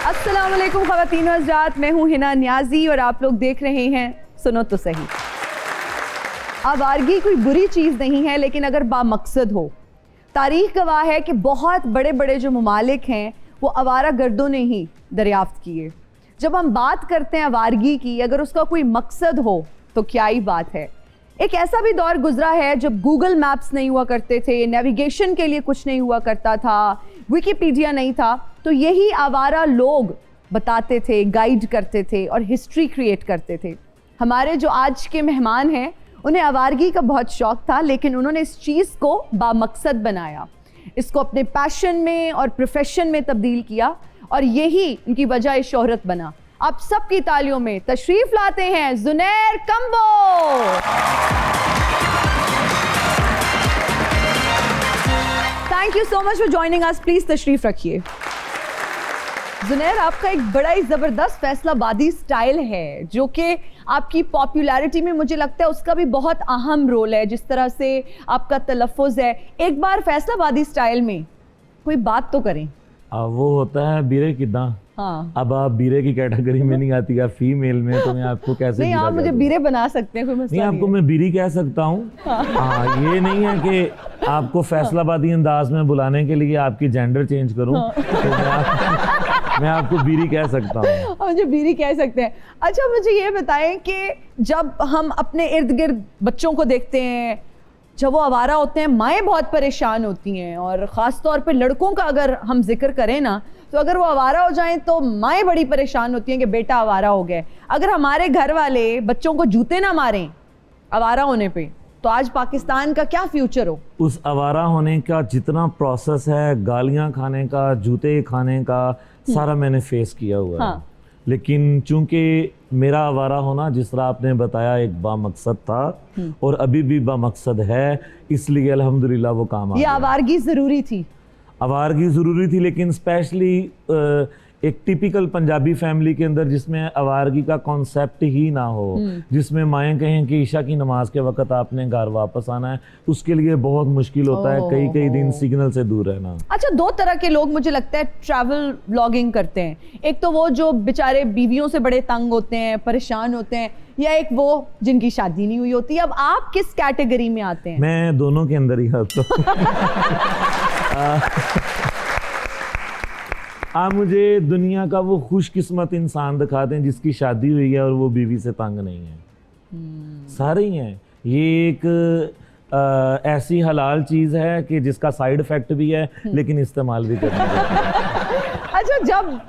अस्सलाम वालेकुम ख़वातीन व हज़रात, मैं हूँ हिना नियाज़ी और आप लोग देख रहे हैं सुनो तो सही। आवारगी कोई बुरी चीज़ नहीं है, लेकिन अगर बामकसद हो। तारीख़ गवाह है कि बहुत बड़े बड़े जो ममालिक हैं वो आवारा गर्दों ने ही दरियाफ्त किए। जब हम बात करते हैं आवारगी की, अगर उसका कोई मकसद हो तो क्या ही बात है। एक ऐसा भी दौर गुजरा है जब गूगल मैप्स नहीं हुआ करते थे, नेविगेशन के लिए कुछ नहीं हुआ करता था, विकिपीडिया नहीं था, तो यही आवारा लोग बताते थे, गाइड करते थे और हिस्ट्री क्रिएट करते थे। हमारे जो आज के मेहमान हैं उन्हें आवारगी का बहुत शौक़ था, लेकिन उन्होंने इस चीज़ को बामकसद बनाया, इसको अपने पैशन में और प्रोफेशन में तब्दील किया और यही उनकी वजह शोहरत बना। आप सबकी तालियों में तशरीफ लाते हैं Zunair combo. Thank you so much for joining us, please तशरीफ रखिए। ज़ुनैर, आपका एक बड़ा ही ज़बरदस्त फैसलाबादी स्टाइल है जो कि आपकी पॉपुलैरिटी में मुझे लगता है उसका भी बहुत अहम रोल है, जिस तरह से आपका तलफ़ुज़ है। एक बार फैसलाबादी स्टाइल में कोई बात तो करें। वो होता है बीरे किदा। हाँ, अब आप बीरे की कैटेगरी में नहीं आती, आप फीमेल में, तो मैं आपको कैसे नहीं, आप मुझे बीरे बना सकते हैं, कोई मसला नहीं, आपको मैं बीरी कह सकता हूँ। हाँ, ये नहीं है कि आपको फैसलाबादी अंदाज में बुलाने के लिए आपकी जेंडर चेंज करूँ। तो मैं आपको बीरी कह सकता हूँ। मुझे बीरी कह सकते हैं। अच्छा, मुझे ये बताएं कि जब हम अपने इर्द गिर्द बच्चों को देखते हैं, जब वो आवारा होते हैं, माएँ बहुत परेशान होती हैं, और ख़ास तौर पे लड़कों का अगर हम जिक्र करें ना, तो अगर वो आवारा हो जाएं तो माएँ बड़ी परेशान होती हैं कि बेटा आवारा हो गया। अगर हमारे घर वाले बच्चों को जूते ना मारें आवारा होने पे, तो आज पाकिस्तान का क्या फ्यूचर हो। उस आवारा होने का जितना प्रोसेस है, गालियाँ खाने का, जूते खाने का, सारा मैंने फेस किया हुआ है। हाँ। लेकिन चूंकि मेरा आवारा होना, जिस तरह आपने बताया, एक बामकसद था और अभी भी बामकसद है, इसलिए अल्हम्दुलिल्लाह वो काम आ ये गया। आवारगी ज़रूरी थी। आवारगी ज़रूरी थी, लेकिन स्पेशली एक टिपिकल पंजाबी फैमिली के अंदर जिसमें आवारगी का कॉन्सेप्ट ही ना हो, जिसमें माएँ कहें कि ईशा की नमाज के वक्त आपने घर वापस आना है, उसके लिए बहुत मुश्किल होता है कई कई दिन सिग्नल से दूर रहना। अच्छा, दो तरह के लोग मुझे लगता है ट्रैवल व्लॉगिंग करते हैं। एक तो वो जो बेचारे बीवियों से बड़े तंग होते हैं, परेशान होते हैं, या एक वो जिनकी शादी नहीं हुई होती। अब आप किस कैटेगरी में आते हैं? मैं दोनों के अंदर ही आता हूँ। आप मुझे दुनिया का वो खुशकिस्मत इंसान दिखाते हैं जिसकी शादी हुई है और वो बीवी से तंग नहीं है। सारे ही हैं। ये एक ऐसी हलाल चीज़ है कि जिसका साइड इफेक्ट भी है, लेकिन इस्तेमाल भी करना है। अच्छा, जब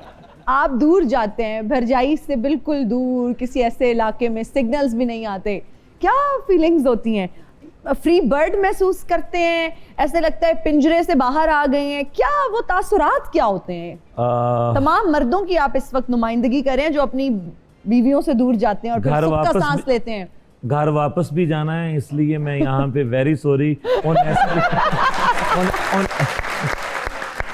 आप दूर जाते हैं, भरजाई से बिल्कुल दूर, किसी ऐसे इलाके में सिग्नल्स भी नहीं आते, क्या फीलिंग्स होती हैं? फ्री बर्ड महसूस करते हैं, ऐसे लगता है पिंजरे से बाहर आ गए हैं, क्या वो तासुरात क्या होते हैं? तमाम मर्दों की आप इस वक्त नुमाइंदगी करें जो अपनी बीवियों से दूर जाते हैं और फिर सुख का सांस लेते हैं। घर वापस भी जाना है, इसलिए मैं यहाँ पे वेरी सॉरी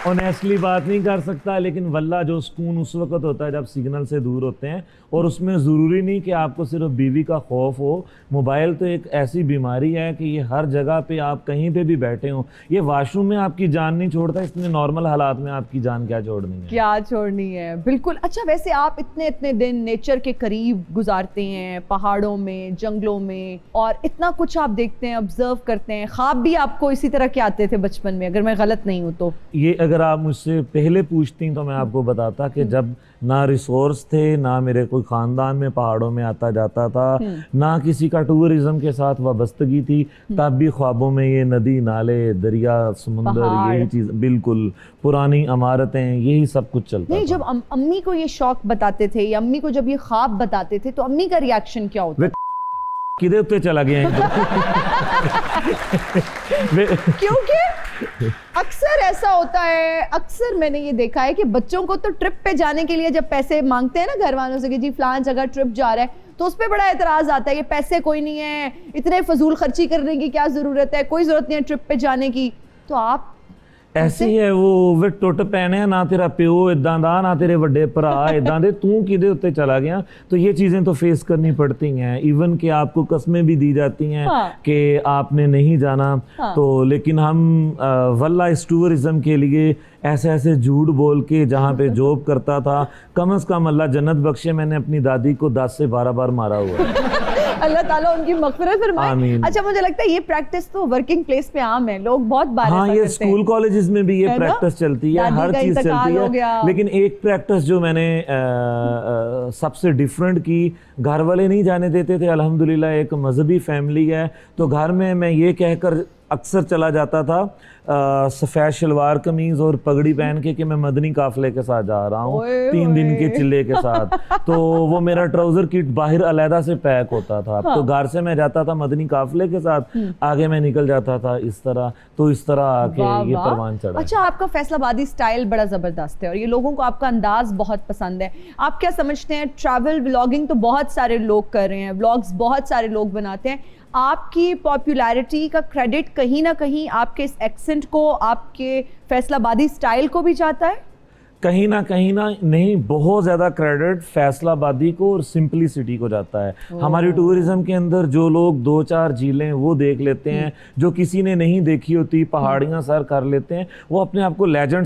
ऑनेस्टली बात नहीं कर सकता, लेकिन वल्ला जो सुकून उस वक्त होता है जब सिग्नल से दूर होते हैं। और उसमें ज़रूरी नहीं कि आपको सिर्फ बीवी का खौफ हो। मोबाइल तो एक ऐसी बीमारी है कि ये हर जगह पे, आप कहीं पे भी बैठे हो, ये वॉशरूम में आपकी जान नहीं छोड़ता, इसमें नॉर्मल हालात में आपकी जान क्या छोड़नी है, क्या छोड़नी है। बिल्कुल। अच्छा, वैसे आप इतने इतने दिन नेचर के करीब गुजारते हैं, पहाड़ों में, जंगलों में, और इतना कुछ आप देखते हैं, ऑब्जर्व करते हैं। ख्वाब भी आपको इसी तरह के आते थे बचपन में, अगर मैं गलत नहीं हूँ तो? ये अगर आप मुझसे पहले पूछती तो मैं आपको बताता कि जब ना रिसोर्स थे, ना मेरे कोई ख़ानदान में पहाड़ों में आता जाता था, ना किसी का टूरिज्म के साथ वाबस्तगी थी, तब भी ख्वाबों में ये नदी, नाले, दरिया, समुंदर, यही चीज़, बिल्कुल पुरानी इमारतें, यही सब कुछ चलता नहीं, था। जब अम्मी को ये शौक बताते थे या अम्मी को जब ये ख्वाब बताते थे, तो अम्मी का रिएक्शन क्या होता? किधर उत्ते चला गया क्योंकि अक्सर ऐसा होता है, अक्सर मैंने ये देखा है कि बच्चों को तो ट्रिप पे जाने के लिए जब पैसे मांगते हैं ना घर वालों से कि जी फलान जगह ट्रिप जा रहा है, तो उस पर बड़ा एतराज आता है कि पैसे कोई नहीं है, इतने फजूल खर्ची करने की क्या जरूरत है, कोई जरूरत नहीं है ट्रिप पे जाने की। तो आप ਐਸੀ ਹੈ ਉਹ ਵੇ ਟੁੱਟ ਪੈਣੇ ਨਾ ਤੇਰਾ ਪਿਓ ਇਦਾਂ ਦਾ ਨਾ तेरे ਵੱਡੇ ਭਰਾ ਇਦਾਂ ਦੇ ਤੂੰ ਕਿਹਦੇ ਉੱਤੇ चला गया। तो ये चीज़ें तो फेस करनी पड़ती हैं, इवन कि आपको कस्में भी दी जाती हैं कि आपने नहीं जाना। तो लेकिन हम वल्ला इस टूरिज्म के लिए ऐसे ऐसे झूठ बोल के जहाँ पे जॉब करता था, कम से कम अल्लाह जन्नत बख्शे, मैंने अपनी दादी को 10 से 12 बार मारा हुआ है। अल्लाह ताला उनकी मग़फ़िरत फरमाए। आमीन। अच्छा, मुझे लगता है ये प्रैक्टिस तो वर्किंग प्लेस पे आम है, लोग बहुत बार हाँ, ऐसा ये करते हैं। स्कूल कॉलेजेस में भी ये प्रैक्टिस चलती है, हर चीज चलती है। लेकिन एक प्रैक्टिस जो मैंने सबसे डिफरेंट की, घर वाले नहीं जाने देते थे, अल्हम्दुलिल्लाह एक मजहबी फैमिली है, तो घर में मैं ये कहकर अक्सर चला जाता था सफ़ेद शलवार कमीज़ और पगड़ी पहन के कि मैं मदनी काफिले के साथ जा रहा हूँ 3 दिन के चिल्ले के साथ। तो वो मेरा ट्राउज़र किट बाहर अलहदा से पैक होता था। तो घर से मैं जाता था मदनी काफिले के साथ, आगे मैं निकल जाता था इस तरह। तो इस तरह आके ये परवान चढ़ा। अच्छा, आपका फैसलाबादी स्टाइल बड़ा ज़बरदस्त है और ये लोगों को आपका अंदाज बहुत पसंद है। आप क्या समझते हैं, ट्रैवल व्लॉगिंग तो बहुत सारे लोग कर रहे हैं, व्लॉग्स बहुत सारे लोग बनाते हैं, आपकी पॉपुलैरिटी का क्रेडिट कहीं ना कहीं आपके इस एक्सेंट को, आपके फैसलाबादी स्टाइल को भी जाता है? कहीं ना नहीं, बहुत ज़्यादा क्रेडिट फैसलाबादी को और सिंपलिसिटी को जाता है। हमारी टूरिज्म के अंदर जो लोग 2-4 झीलें वो देख लेते हैं, जो किसी ने नहीं देखी होती, पहाड़ियाँ सर कर लेते हैं, वो अपने आप को लेजेंड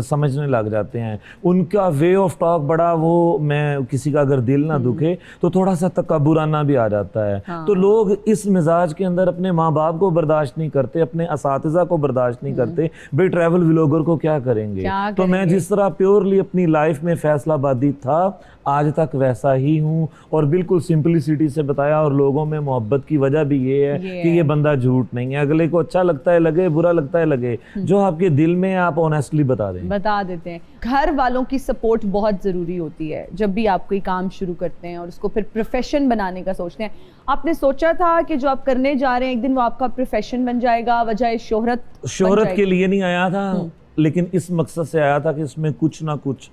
समझने लग जाते हैं। उनका वे ऑफ टॉक बड़ा, वो मैं किसी का अगर दिल ना दुखे तो थोड़ा सा तकब्बुराना भी आ जाता है। तो लोग इस मिजाज के अंदर अपने माँ बाप को बर्दाश्त नहीं करते, अपने असातिज़ा को बर्दाश्त नहीं करते, भाई ट्रैवल व्लॉगर को क्या करेंगे। तो मैं जिस तरह प्योरली अपनी लाइफ में फैसलाबादी था, आज तक वैसा ही हूँ, और बिल्कुल सिंपलिसिटी से बताया। और लोगों में मोहब्बत की वजह भी ये है कि ये बंदा झूठ नहीं है, अगले को अच्छा लगता है लगे, बुरा लगता है लगे, जो आपके दिल में आप ऑनेस्टली बता देते हैं। घर वालों की सपोर्ट बहुत ज़रूरी होती है जब भी आप कोई काम शुरू करते हैं और उसको फिर प्रोफेशन बनाने का सोचते हैं। आपने सोचा था कि जो आप करने जा रहे हैं एक दिन वो आपका प्रोफेशन बन जाएगा, वजह शोहरत के लिए नहीं आया था, लेकिन इस मकसद से आया था कि इसमें कुछ ना कुछ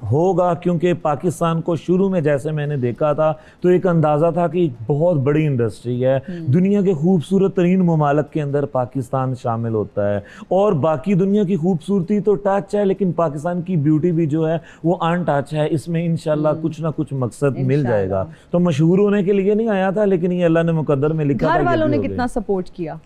होगा। क्योंकि पाकिस्तान को शुरू में जैसे मैंने देखा था तो एक अंदाज़ा था कि बहुत बड़ी इंडस्ट्री है, दुनिया के खूबसूरत तरीन ममालिक के अंदर पाकिस्तान शामिल होता है, और बाकी दुनिया की खूबसूरती तो टच है, लेकिन पाकिस्तान की ब्यूटी भी जो है वो अनटच है। इसमें इंशाल्लाह कुछ ना कुछ मकसद मिल जाएगा। तो मशहूर होने के लिए नहीं आया था, लेकिन ये अल्लाह ने मुकद्दर में लिखा था। घर वालों ने कितना सपोर्ट किया?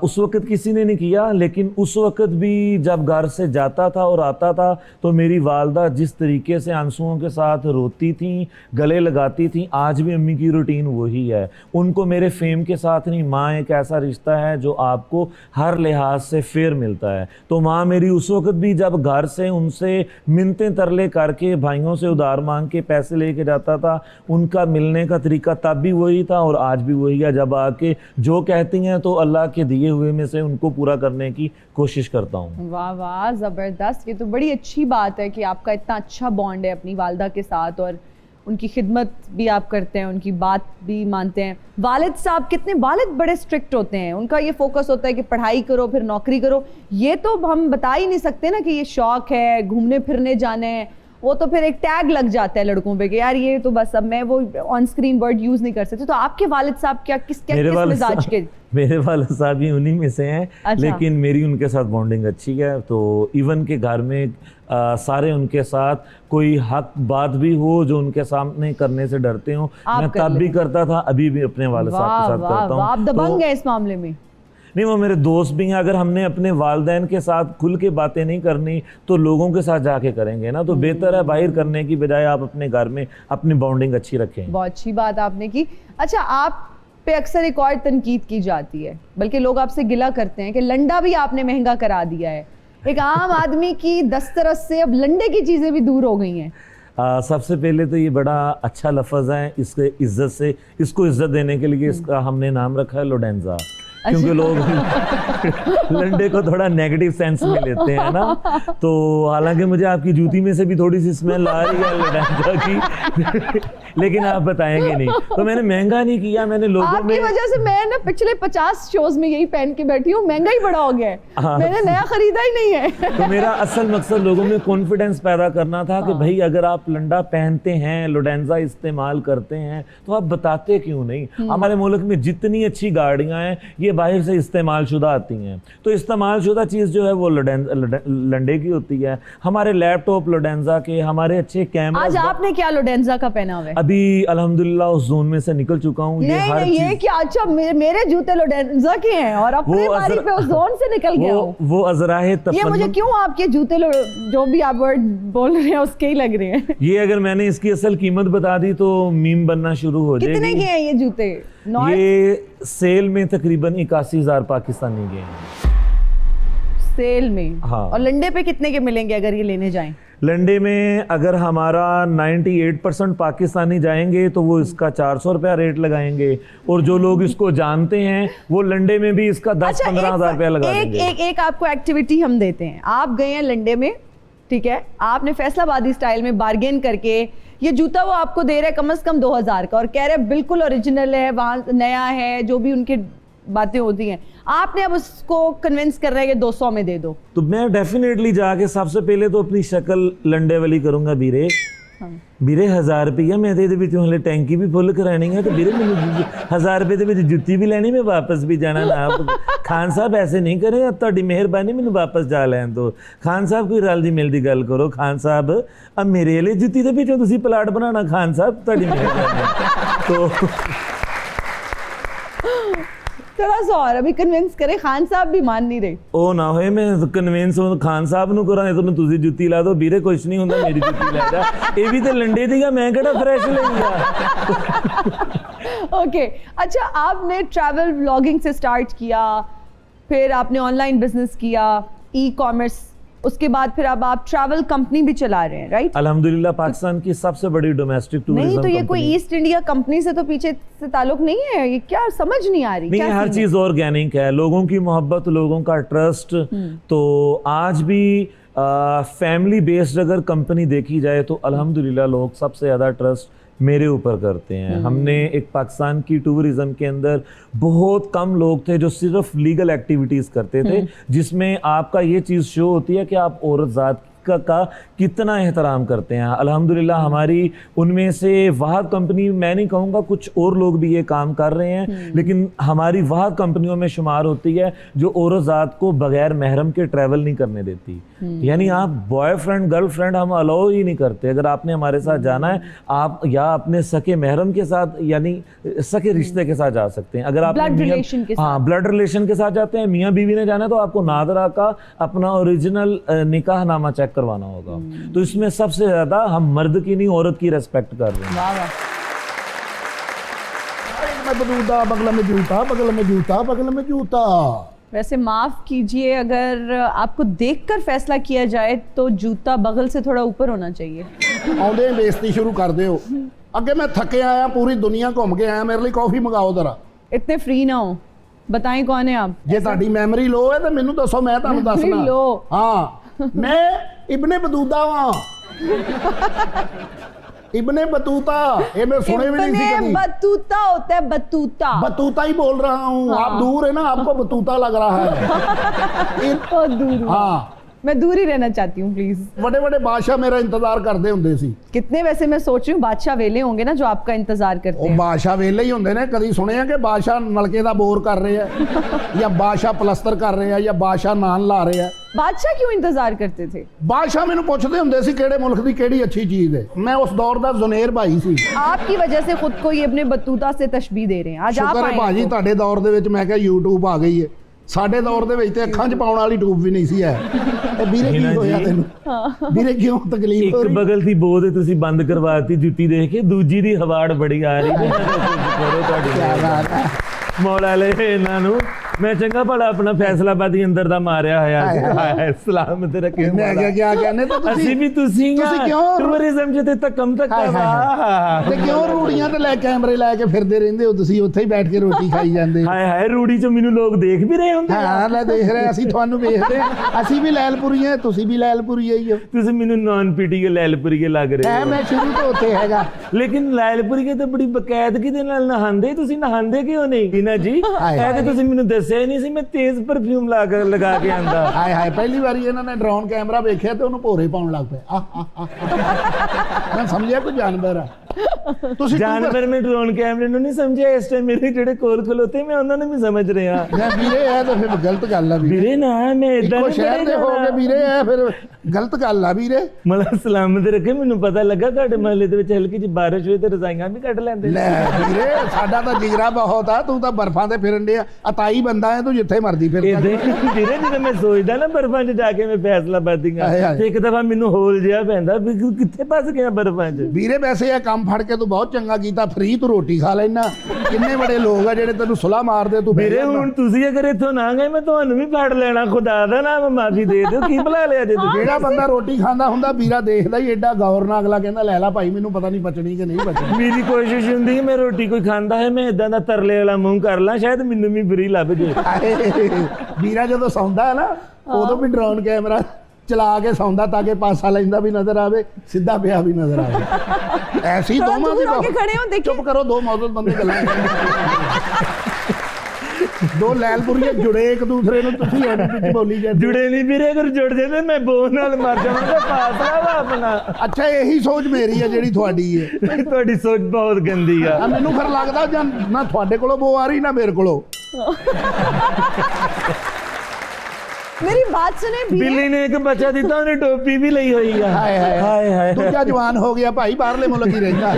उस वक़्त किसी ने नहीं किया, लेकिन उस वक़्त भी जब घर से जाता था और आता था तो मेरी वालदा जिस तरीके से आंसुओं के साथ रोती थी, गले लगाती थी, आज भी अम्मी की रूटीन वही है। उनको मेरे फेम के साथ नहीं, माँ एक ऐसा रिश्ता है जो आपको हर लिहाज से फेयर मिलता है। तो माँ मेरी उस वक़्त भी जब घर से उनसे मिन्नतें तरले करके भाइयों से उधार मांग के पैसे लेके जाता था, उनका मिलने का तरीका तब भी वही था और आज भी वही है। जब आके जो कहती हैं तो अल्लाह के दिए हुए में से उनको पूरा करने की कोशिश करता हूँ। वाह वाह, ज़बरदस्त। ये तो बड़ी अच्छी बात है कि आपका इतना अच्छा बॉन्ड है अपनी वालिदा के साथ और उनकी खिदमत भी आप करते हैं, उनकी बात भी मानते हैं। वालिद साहब वालिद बड़े स्ट्रिक्ट होते हैं, उनका ये फोकस होता है कि पढ़ाई करो फिर नौकरी करो। ये तो हम बता ही नहीं सकते ना कि ये शौक है, घूमने फिरने जाने हैं, वो तो फिर एक टैग लग जाता है लड़कों पे कि यार ये तो बस, अब मैं वो ऑन स्क्रीन वर्ड यूज नहीं कर सकते। तो आपके वालिद साहब किस मिजाज के? मेरे वालिद साहब भी उन्हीं में से हैं। अच्छा। लेकिन मेरी उनके साथ बॉन्डिंग अच्छी है। तो इवन के घर में सारे उनके साथ कोई हक बात भी हो जो उनके सामने करने से डरते हो, मैं तब भी करता था, अभी भी अपने वालिद साहब के साथ करता हूँ। आप दबंग हैं इस मामले में। नहीं, वो मेरे दोस्त भी हैं। अगर हमने अपने वालिदैन के साथ खुल के बातें नहीं करनी तो लोगों के साथ जाके करेंगे ना। तो बेहतर है बाहर करने की बजाय आप अपने घर में अपनी बॉन्डिंग अच्छी रखें। बहुत अच्छी बात आपने की। अच्छा, आप पे अक्सर एक और तनकीद की जाती है, बल्कि लोग आपसे गिला करते हैं कि लंडा भी आपने महंगा करा दिया है। एक आम आदमी की दस्तरस से अब लंडे की चीज़ें भी दूर हो गई हैं। सबसे पहले तो ये बड़ा अच्छा लफ्ज़ है, इसके इज्जत से, इसको इज्जत देने के लिए इसका हमने नाम रखा है लोडेंजा। क्योंकि लोग लंडे को थोड़ा नेगेटिव सेंस में लेते हैं ना। तो हालांकि मुझे आपकी जूती में से भी थोड़ी सी स्मेल आ रही है लोडेंजा की, लेकिन आप बताएंगे नहीं। तो मैंने महंगा नहीं किया, मैंने लोगों में आपकी वजह से मैं ना पिछले 50 शोज में यही पहन के बैठी हूँ, महंगा ही बड़ा हो गया है। मैंने नया खरीदा ही नहीं है। तो मेरा असल मकसद लोगों में कॉन्फिडेंस पैदा करना था कि भाई अगर आप लंडा पहनते हैं, लोडेंजा इस्तेमाल करते हैं, तो आप बताते क्यों नहीं। हमारे मुल्क में जितनी अच्छी गाड़ियां हैं, ये बाहर से इस्तेमाल शुदा आती हैं। तो इस्तेमाल शुदा चीज़ जो है वो लंडे की होती है। हमारे लैपटॉप लोडेंजा के, हमारे अच्छे कैमरा। आज आपने क्या लोडेंजा का पहना हुआ है? अभी अल्हम्दुलिल्लाह उस जोन में से निकल चुका हूँ। नहीं, ये क्या? अच्छा, मेरे जूते लोडेंजा के हैं और अपने बारी पे उस जोन से निकल गया हूँ। वो अजराहे ये मुझे क्यों आपके जूते जो भी आप वर्ड बोल रहे हैं उसके ही लग रहे हैं। ये अगर मैंने इसकी असल कीमत बता दी तो मीम बनना शुरू हो जाएगी। कितने के हैं ये जूते? ये सेल में तकरीबन 81,000 पाकिस्तानी के हैं। सेल में? हाँ। और लंडे पे कितने के मिलेंगे अगर ये लेने जाएं? लंडे में अगर हमारा 98% पाकिस्तानी जाएंगे तो वो इसका 400 रुपया रेट लगाएंगे, और जो लोग इसको जानते हैं वो लंडे में भी इसका 10-15 हज़ार रुपया लगा देंगे। एक आपको एक्टिविटी हम देते हैं। आप गए हैं लंडे में, ठीक है, आपने फैसलाबादी स्टाइल में बार्गेन करके ये जूता वो आपको दे रहे हैं कम से कम 2000 का और कह रहे हैं बिल्कुल ओरिजिनल है, वहाँ नया है, जो भी उनके बातें होती हैं, आपने अब उसको कन्विंस कर रहे हैं कि 200 में दे दो। तो मैं डेफिनेटली जाके सबसे पहले तो अपनी शक्ल लंडे वाली करूंगा। बीरे ਵੀਰੇ 1000 रुपया मैं ਇਹਦੇ ਵਿੱਚੋਂ ਹਲੇ ਟੈਂਕੀ ਵੀ ਫੁੱਲ ਕਰਾਣੀ ਹੈ ਤੇ ਵੀਰੇ ਮੈਨੂੰ 1000 रुपए ਦੇ ਵਿੱਚ ਜੁੱਤੀ ਵੀ ਲੈਣੀ, ਮੈਂ ਵਾਪਸ ਵੀ ਜਾਣਾ ਨਾ। ਖਾਨ ਸਾਹਿਬ ऐसे नहीं करे, ਤੁਹਾਡੀ ਮਿਹਰਬਾਨੀ ਮੈਨੂੰ ਵਾਪਸ ਜਾ ਲੈਣ ਦਿਓ। ਖਾਨ ਸਾਹਿਬ ਕੋਈ ਰਲਦੀ ਮਿਲਦੀ ਗੱਲ ਕਰੋ। ਖਾਨ ਸਾਹਿਬ ਆ ਮੇਰੇ ਲਈ ਜੁੱਤੀ ਦੇ ਵਿੱਚੋਂ ਤੁਸੀਂ ਪਲਾਟ ਬਣਾਉਣਾ, ਖਾਨ ਸਾਹਿਬ ਤੁਹਾਡੀ ਮਿਹਰਬਾਨੀ। तो थोड़ा सा और अभी कन्विंस करे, खान साहब भी मान नहीं रहे। ओ ना होए मैं कन्विंस खान साहब ਨੂੰ ਕਰਾਂ तो ਤੁਸੀਂ ਜੁੱਤੀ ਲਾ ਦਿਓ। ਵੀਰੇ ਕੁਛ ਨਹੀਂ ਹੁੰਦਾ, ਮੇਰੀ ਜੁੱਤੀ ਲੈ ਜਾ। ਇਹ ਵੀ ਤੇ ਲੰਡੇ ਦੀਗਾ, मैं ਕਿਹੜਾ फ्रेश लेगा। ओके, अच्छा, आपने ट्रैवल व्लॉगिंग से स्टार्ट किया, फिर आपने ऑनलाइन बिजनेस किया, ई कॉमर्स, उसके बाद फिर अब आप ट्रैवल कंपनी भी चला रहे हैं, राइट? अल्हम्दुलिल्लाह पाकिस्तान की सबसे बड़ी डोमेस्टिक टूरिज्म। नहीं तो ये कोई ईस्ट इंडिया कंपनी से तो पीछे से ताल्लुक नहीं है, ये क्या समझ नहीं आ रही? नहीं, हर चीज ऑर्गेनिक है, लोगों की मोहब्बत, लोगों का ट्रस्ट। तो आज भी फैमिली बेस्ड अगर कंपनी देखी जाए तो अल्हम्दुलिल्लाह लोग सबसे ज्यादा ट्रस्ट मेरे ऊपर करते हैं। हमने एक पाकिस्तान की टूरिज्म के अंदर बहुत कम लोग थे जो सिर्फ लीगल एक्टिविटीज़ करते थे, जिसमें आपका ये चीज़ शो होती है कि आप औरत ज़ात का कितना एहतराम करते हैं। अल्हम्दुलिल्लाह हमारी उनमें से वाहद कंपनी, मैं नहीं कहूँगा, कुछ और लोग भी ये काम कर रहे हैं, लेकिन हमारी वाहद कंपनियों में शुमार होती है जो औरत ज़ात को बगैर महरम के ट्रैवल नहीं करने देती। यानी आप बॉयफ्रेंड गर्लफ्रेंड हम अलाउ ही नहीं करते। अगर आपने हमारे साथ जाना है, आप या अपने सके महरम के साथ, यानी सके रिश्ते के साथ जा सकते हैं। अगर आप ब्लड रिलेशन के साथ जाते हैं, मियाँ बीवी ने जाना है, तो आपको नादरा का अपना ओरिजिनल निकाह नामा चेक करवाना होगा। तो इसमें सबसे ज्यादा हम मर्द की नहीं, औरत की रेस्पेक्ट कर रहे हैं। वाह वाह। बगल में जूता, बगल में जूता, बगल में जूता। वैसे माफ कीजिए, अगर आपको देखकर फैसला किया जाए तो जूता बगल से थोड़ा ऊपर होना चाहिए। आउंदे बेइज्जती शुरू कर दियो। अगे मैं थके आया, पूरी दुनिया घूम के आया, मेरे लिए कॉफी मंगाओ जरा। इतने फ्री ना हो, बताएं कौन है आप? जे ਤੁਹਾਡੀ ਮੈਮਰੀ ਲੋ ਹੈ ਤੇ ਮੈਨੂੰ ਦੱਸੋ, ਮੈਂ ਤੁਹਾਨੂੰ ਦੱਸਣਾ। लो। हाँ, मैं इब्ने बतूता वां। इब्ने बतूता, ये मैं सुने भी नहीं थी कभी। बतूता होता है, बतूता। बतूता ही बोल रहा हूँ। हाँ। आप दूर है ना, आपको बतूता लग रहा है। बहुत दूर हूँ। हाँ, मैं दूर ही रहना चाहती हूँ प्लीज। बड़े बड़े बादशाह मेरा इंतजार करते होंगे सी। कितने वैसे मैं सोच रही हूँ बादशाह वेले होंगे ना जो आपका इंतजार करते ਉਹ हैं। ਬਾਦਸ਼ਾਹ ਵੇਲੇ ਹੀ ਹੁੰਦੇ ਨੇ। ਕਦੀ ਸੁਣਿਆ ਕਿ ਬਾਦਸ਼ਾਹ ਨਲਕੇ ਦਾ ਬੋਰ ਕਰ ਰਹੇ ਆ, ਜਾਂ ਬਾਦਸ਼ਾਹ ਪਲਸਤਰ ਕਰ ਰਹੇ ਆ, ਜਾਂ ਬਾਦਸ਼ਾਹ ਨਾਨ ਲਾ ਰਹੇ ਆ। बादशाह क्यों इंतजार करते थे? ਬਾਦਸ਼ਾਹ ਮੈਨੂੰ ਪੁੱਛਦੇ ਹੁੰਦੇ ਸੀ ਕਿਹੜੇ ਮੁਲਕ ਦੀ ਕਿਹੜੀ ਅੱਛੀ ਚੀਜ਼ ਹੈ। ਮੈਂ ਉਸ ਦੌਰ ਦਾ ਜ਼ੁਨੇਰ ਭਾਈ ਸੀ। आपकी वजह से खुद को ये अपने बतूता से तशबीह दे रहे हैं। आज आप ਸ਼ੁਕਰ ਹੈ आए ਭਾਜੀ हैं तो। ਤੁਹਾਡੇ ਦੌਰ ਦੇ ਵਿੱਚ ਮੈਂ ਕਿਹਾ YouTube ਆ ਗਈ ਹੈ। ਸਾਡੇ ਦੌਰ ਦੇ ਵਿੱਚ ਤੇ ਅੱਖਾਂ 'ਚ ਪਾਉਣ ਵਾਲੀ ਟੂਬ ਵੀ ਨਹੀਂ ਸੀ ਹੈ। ਇਹ ਵੀਰੇ ਕੀ ਹੋਇਆ ਤੈਨੂੰ? ਵੀਰੇ ਕਿਉਂ ਤਕਲੀਫ ਹੋ ਇੱਕ ਰਹੀ? ਬਗਲ ਦੀ ਬੋਧ ਤੁਸੀਂ ਬੰਦ ਕਰਵਾਤੀ ਜੁੱਤੀ ਦੇਖ ਕੇ, ਦੂਜੀ ਦੀ ਹਵਾੜ ਬੜੀ ਆ ਰਹੀ ਹੈ। ਕਰੋ ਤੁਹਾਡੀ ਕਿਆ ਬਾਤ ਹੈ। ਮੌਲਾ ਲੈ ਇਹਨਾਂ ਨੂੰ ਮੈਂ ਚੰਗਾ ਭਲਾ ਆਪਣਾ ਫੈਸਲਾਬਾਦੀ ਅੰਦਰ ਦਾ ਮਾਰਿਆ ਹੋਇਆ ਸੀ। ਸਲਾਮਤ ਰੱਖੇ ਮੈਂ ਕਿਹਾ ਕਿਆ ਕਹਿੰਦੇ ਤਾਂ ਅਸੀਂ ਵੀ ਤੁਸੀਂ ਕਿਉਂ ਟੂਰਿਜ਼ਮ ਚ ਤੇ ਤੱਕਮ ਤੱਕ ਤੇ ਕਿਉਂ ਰੂੜੀਆਂ ਤੇ ਲੈ ਕੈਮਰੇ ਲੈ ਕੇ ਫਿਰਦੇ ਰਹਿੰਦੇ ਹੋ ਤੁਸੀਂ? ਉੱਥੇ ਹੀ ਬੈਠ ਕੇ ਰੋਟੀ ਖਾਈ ਜਾਂਦੇ। ਹਾਏ ਹਾਏ, ਰੂੜੀ ਚ ਮੈਨੂੰ ਲੋਕ ਦੇਖ ਵੀ ਰਹੇ ਹੁੰਦੇ। ਹਾਂ, ਲੈ ਦੇਖ ਰਹੇ, ਅਸੀਂ ਤੁਹਾਨੂੰ ਵੇਖਦੇ। ਅਸੀਂ ਵੀ ਲੈਲਪੁਰੀ ਹੈ, ਤੁਸੀਂ ਵੀ ਲੈਲਪੁਰੀ ਹੀ ਹੋ। ਤੁਸੀਂ ਮੈਨੂੰ ਨਾਨ ਪੀਟੀਏ ਲੈਲਪੁਰੀਏ ਲੱਗ ਰਹੇ ਹੈ ਹੋ। ਮੈਂ ਸ਼ੁਰੂ ਤੋਂ ਉੱਥੇ ਹੈਗਾ। ਲੇਕਿਨ ਲੈਲਪੁਰੀਏ ਤਾਂ ਬੜੀ ਬਕਾਇਦਗੀ ਦੇ ਨਾਲ ਨਹਾਉਂਦੇ, ਤੁਸੀਂ ਨਹਾਉਂਦੇ ਕਿਉਂ ਨਹੀਂ? ਨਾ ਜੀ, ਇਹ ਤੇ ਤੁਸੀਂ ਮੈਨੂੰ ਦੱਸਿਆ ਹੀ ਨਹੀਂ ਸੀ। ਮੈਂ ਤੇਜ਼ ਪਰਫਿਊਮ ਲਗਾ ਕੇ ਆਂਦਾ। ਹਾਏ ਹਾਏ, ਪਹਿਲੀ ਵਾਰੀ ਇਹਨਾਂ ਨੇ ਡਰੋਨ ਕੈਮਰਾ ਵੇਖਿਆ ਤੇ ਉਹਨੂੰ ਭੋਰੇ ਪਾਉਣ ਲੱਗ ਪਏ। ਮੈਂ ਸਮਝਿਆ ਕੋਈ ਜਾਨਵਰ ਆ। ਤੁਸੀਂ जानवर में ड्रोन कैमरे ਨੂੰ ਨਹੀਂ ਸਮਝਿਆ ਇਸ ਟਾਈਮ ਮੇਰੇ ਜਿਹੜੇ ਕੋਲ ਖਲੋਤੇ ਮੈਂ ਉਹਨਾਂ ਨੂੰ ਵੀ ਸਮਝ ਰਿਹਾ ਯਾਰ ਵੀਰੇ ਇਹ ਤਾਂ ਫਿਰ ਗਲਤ ਗੱਲ ਆ ਵੀਰੇ ਵੀਰੇ ਨਾ ਮੈਂ ਇਦਾਂ ਇੱਕੋ ਸ਼ਹਿਰ ਦੇ ਹੋ ਕੇ ਵੀਰੇ ਇਹ ਫਿਰ ਗਲਤ ਗੱਲ ਆ ਵੀਰੇ ਮਤਲਬ ਸਲਾਮਤ ਰੱਖੇ ਮੈਨੂੰ ਪਤਾ ਲੱਗਾ ਤੁਹਾਡੇ ਮਹੱਲੇ ਦੇ ਵਿੱਚ ਹਲਕੀ ਜਿਹੀ ਬਾਰਿਸ਼ ਹੋਈ ਤੇ ਰਜ਼ਾਈਆਂ ਵੀ ਕੱਢ ਲੈਂਦੇ ਲੈ ਵੀਰੇ ਸਾਡਾ ਤਾਂ ਜਿਗਰਾ ਬਹੁਤ ਆ ਤੂੰ ਤਾਂ ਬਰਫਾਂ ਤੇ ਫਿਰਨ ਡਿਆ ਅਤਾਈ ਬੰਦਾ ਹੈ ਤੂੰ ਜਿੱਥੇ ਮਰਦੀ ਫਿਰ ਇਦਾਂ ਵੀਰੇ ਜਦੋਂ ਮੈਂ ਸੋਚਦਾ ਨਾ ਬਰਫਾਂ 'ਚ ਜਾ ਕੇ ਮੈਂ ਫੈਸਲਾਬਾਦੀਆਂ ਤੇ ਇੱਕ ਦਫਾ ਮੈਨੂੰ ਹੋਲ ਜਿਹਾ ਪੈਂਦਾ ਵੀ ਕਿੱਥੇ ਫਸ ਗਿਆ ਬਰਫਾਂ 'ਚ ਵੀਰੇ ਵੈਸੇ ਇਹ ਕੰਮ ਫੜ ਕੇ ਤੂੰ ਬਹੁਤ ਚੰਗਾ ਕੀਤਾ ਫ੍ਰੀ ਤੂੰ ਰੋਟੀ ਖਾ ਲੈਣਾ ਕਿੰਨੇ ਬੜੇ ਲੋਕ ਆ ਜਿਹੜੇ ਤੈਨੂੰ ਸੁਲਾ ਮਾਰਦੇ ਤੂੰ ਵੀਰੇ ਹੁਣ ਤੁਸੀਂ ਅਗਰ ਇੱਥੋਂ ਨਾ ਗਏ ਮੈਂ ਤੁਹਾਨੂੰ ਵੀ ਫੜ ਲੈਣਾ ਖੁਦਾ ਦਾ ਨਾਮ ਮਾਫੀ ਦੇ ਦਿਓ ਕੀ ਭੁਲਾ ਲਿਆ ਜੇ ਤੁਸੀਂ ਜਿਹੜਾ ਬੰਦਾ ਰੋਟੀ ਖਾਂਦਾ ਹੁੰਦਾ ਵੀਰਾ ਦੇਖਦਾ ਹੀ ਐਡਾ ਗੌਰ ਨਾਲ ਅਗਲਾ ਕਹਿੰਦਾ ਲੈ ਲਾ ਭਾਈ ਮੈਨੂੰ ਪਤਾ ਨਹੀਂ ਬਚਣੀ ਕਿ ਨਹੀਂ ਬਚਣੀ ਮੇਰੀ ਕੋਸ਼ਿਸ਼ ਹੁੰਦੀ ਹੈ ਮੈਂ ਰੋਟੀ ਕੋਈ ਖਾਂਦਾ ਹੈ ਮੈਂ ਇਦਾਂ ਦਾ ਤਰਲੇ ਵਾਲਾ ਮੂੰਹ ਕਰ ਲਾਂ ਸ਼ਾਇਦ ਮੈਨੂੰ ਵੀ ਫ੍ਰੀ ਲੱਭ ਜੇ ਵੀਰਾ ਜਦੋਂ ਸੌਂਦਾ ਹੈ ਨਾ ਉਦੋਂ ਵੀ ਡਰੋਨ ਕੈਮਰਾ ਚਲਾ ਕੇ ਸੌਂਦਾ ਤਾਂ ਕਿ ਪਾਸਾ ਲੈਂਦਾ ਵੀ ਨਜ਼ਰ ਆਵੇ ਸਿੱਧਾ ਪਿਆ ਵੀ ਨਜ਼ਰ ਆਵੇ ਐਸੀ ਦੋਵਾਂ ਦੀ खड़े हो देखिए ਚੁੱਪ ਕਰੋ ਦੋ ਮੌਜੂਦ ਬੰਦੇ ਗੱਲਾਂ ਦੋ ਲੈਲਪੁਰੀਏ ਜੁੜੇ ਇੱਕ ਦੂਸਰੇ ਨੂੰ ਤੁਸੀਂ ਐਡੀ ਵਿੱਚ ਬੋਲੀ ਜਾਂਦੇ ਜੁੜੇ ਨਹੀਂ ਵੀਰੇ ਅਗਰ ਜੁੜ ਜਾਂਦੇ ਮੈਂ ਬੋਲ ਨਾਲ ਮਰ ਜਾਵਾਂਗਾ ਫਾਸਲਾ ਵਾ ਆਪਣਾ ਅੱਛਾ ਇਹੀ ਸੋਚ ਮੇਰੀ ਹੈ ਜਿਹੜੀ ਤੁਹਾਡੀ ਹੈ ਤੁਹਾਡੀ ਸੋਚ ਬਹੁਤ ਗੰਦੀ ਆ ਮੈਨੂੰ ਫਿਰ ਲੱਗਦਾ ਜਾਂ ਨਾ ਤੁਹਾਡੇ ਕੋਲੋਂ ਬੋ ਆ ਰਹੀ ਨਾ ਮੇਰੇ ਕੋਲੋਂ मेरी बात सुने ਬਿੱਲੀ ਨੇ ਇੱਕ ਬੱਚਾ ਦਿੱਤਾ ਉਹਨੇ ਟੋਪੀ ਵੀ ਲਈ ਹੋਈ ਆ ਹਾਏ ਹਾਏ ਹਾਏ ਹਾਏ ਦੂਜਾ ਜਵਾਨ ਹੋ ਗਿਆ ਭਾਈ ਬਾਹਰਲੇ ਮੁਲਕ ਹੀ ਰਹਿੰਦਾ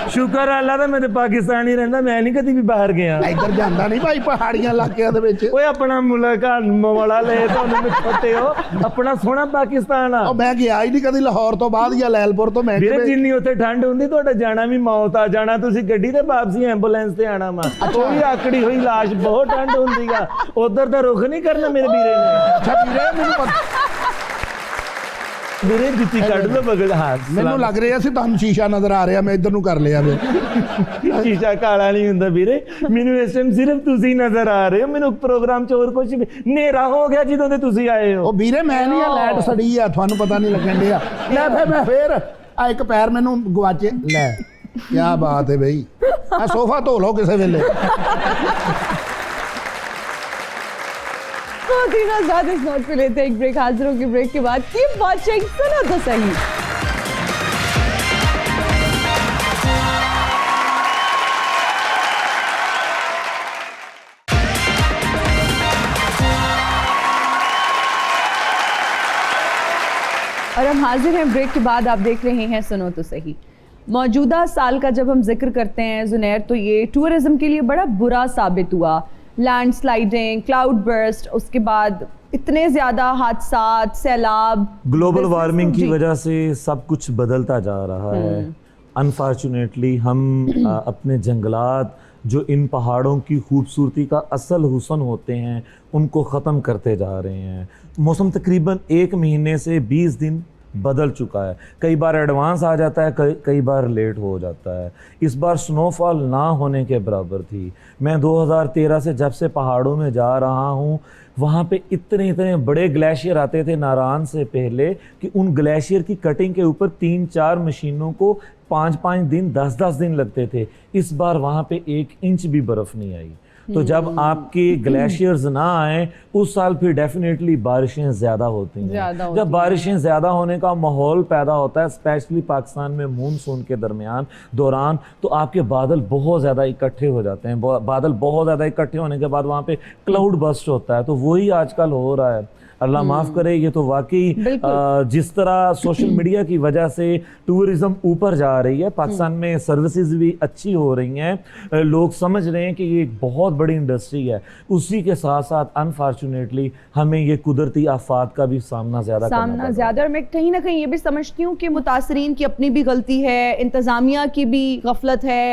ਸ਼ੁਕਰ ਆ ਅੱਲਾ ਦਾ ਮੈਂ ਤੇ ਪਾਕਿਸਤਾਨ ਹੀ ਰਹਿੰਦਾ ਮੈਂ ਨਹੀਂ ਕਦੀ ਵੀ ਬਾਹਰ ਗਿਆ ਇੱਧਰ ਜਾਂਦਾ ਨਹੀਂ ਭਾਈ ਪਹਾੜੀਆਂ ਇਲਾਕਿਆਂ ਦੇ ਵਿੱਚ ਓਏ ਆਪਣਾ ਮੁਲਕ ਆ ਮਵਾਲਾ ਲੈ ਤੁਹਾਨੂੰ ਮਿੱਠੇ ਹੋ ਆਪਣਾ ਸੋਹਣਾ ਪਾਕਿਸਤਾਨ ਆ ਉਹ ਮੈਂ ਗਿਆ ਹੀ ਨਹੀਂ ਕਦੀ ਲਾਹੌਰ ਤੋਂ ਬਾਅਦ ਜਾਂ ਲੈਲਪੁਰ ਤੋਂ ਮੈਂ ਵੀਰੇ ਜਿੰਨੀ ਉੱਥੇ ਠੰਡ ਹੁੰਦੀ ਤੁਹਾਡਾ ਜਾਣਾ ਵੀ ਮੌਤ ਆ ਜਾਣਾ ਤੁਸੀਂ ਗੱਡੀ ਤੇ ਵਾਪਸੀ ਐਂਬੂਲੈਂਸ ਤੇ ਆਣਾ ਵਾ ਉਹ ਵੀ ਆਕੜੀ ਹੋਈ ਲਾਸ਼ ਬਹੁਤ ਠੰਡ ਹੁੰਦੀ ਆ ਉਧਰ ਦਾ ਰੁਖ ਨਹੀਂ ਕਰਨਾ ਮੇਰੇ ਵੀਰੇ ਨੇ ਅੱਛਾ ਵੀਰੇ ਮੈਨੂੰ ਵੀਰੇ ਜੁੱਤੀ ਕੱਢ ਲੋ ਬਗਲ ਹਾਂ ਮੈਨੂੰ ਲੱਗ ਰਿਹਾ ਸੀ ਤੁਹਾਨੂੰ ਸ਼ੀਸ਼ਾ ਨਜ਼ਰ ਆ ਰਿਹਾ ਮੈਂ ਇੱਧਰ ਨੂੰ ਕਰ ਲਿਆ ਵੇ ਸ਼ੀਸ਼ਾ ਕਾਲਾ ਨਹੀਂ ਹੁੰਦਾ ਵੀਰੇ ਮੈਨੂੰ ਇਸ ਟਾਈਮ ਸਿਰਫ ਤੁਸੀਂ ਨਜ਼ਰ ਆ ਰਹੇ ਹੋ ਮੈਨੂੰ ਪ੍ਰੋਗਰਾਮ 'ਚ ਹੋਰ ਕੁਝ ਹਨੇਰਾ ਹੋ ਗਿਆ ਜਦੋਂ ਦੇ ਤੁਸੀਂ ਆਏ ਹੋ ਉਹ ਵੀਰੇ ਮੈਂ ਨਹੀਂ ਆ ਲਾਈਟ ਸੜੀ ਆ ਤੁਹਾਨੂੰ ਪਤਾ ਨਹੀਂ ਲੱਗਣ ਡਿਆ ਲੈ ਮੈਂ ਫੇਰ ਆ ਇੱਕ ਪੈਰ ਮੈਨੂੰ ਗਵਾਚੇ ਲੈ ਕੀ ਬਾਤ ਹੈ ਬਈ ਆ ਸੋਫਾ ਧੋ ਲਓ ਕਿਸੇ ਵੇਲੇ इस नोट पे लेते हैं एक ब्रेक हाजिर होगी ब्रेक के बाद कीप वाचिंग सुनो तो सही और हम हाजिर हैं ब्रेक के बाद आप देख रहे हैं सुनो तो सही मौजूदा साल का जब हम जिक्र करते हैं जुनैर तो ये टूरिज्म के लिए बड़ा बुरा साबित हुआ लैंडस्लाइडिंग क्लाउड बर्स्ट उसके बाद इतने ज़्यादा हादसात सैलाब ग्लोबल वार्मिंग की वजह से सब कुछ बदलता जा रहा है अनफॉर्चुनेटली हम अपने जंगलात जो इन पहाड़ों की खूबसूरती का असल हुस्न होते हैं उनको ख़त्म करते जा रहे हैं मौसम तकरीबन 1 महीने से 20 दिन बदल चुका है कई बार एडवांस आ जाता है कई बार लेट हो जाता है इस बार स्नोफॉल ना होने के बराबर थी मैं 2013 से जब से पहाड़ों में जा रहा हूँ वहाँ पे इतने बड़े ग्लेशियर आते थे नारायण से पहले कि उन ग्लेशियर की कटिंग के ऊपर 3-4 मशीनों को 5-5 दिन 10-10 दिन लगते थे इस बार वहाँ पे 1 इंच भी बर्फ़ नहीं आई तो जब आपके ग्लेशियर्स ना आए उस साल फिर डेफिनेटली बारिशें ज़्यादा होती हैं जब बारिशें ज़्यादा होने का माहौल पैदा होता है स्पेशली पाकिस्तान में मानसून के दौरान तो आपके बादल बहुत ज़्यादा इकट्ठे हो जाते हैं बादल बहुत ज़्यादा इकट्ठे होने के बाद वहाँ पे क्लाउड बस्ट होता है तो वही आजकल हो रहा है अल्लाह माफ़ करे ये तो वाकई जिस तरह सोशल मीडिया की वजह से टूरिज़्म ऊपर जा रही है पाकिस्तान में सर्विसेज भी अच्छी हो रही हैं लोग समझ रहे हैं कि ये एक बहुत बड़ी इंडस्ट्री है उसी के साथ साथ अनफॉर्चुनेटली हमें ये कुदरती आफात का भी सामना ज़्यादा और मैं कहीं ना कहीं ये भी समझती हूँ कि मुतासरीन की अपनी भी गलती है इंतज़ामिया की भी गफलत है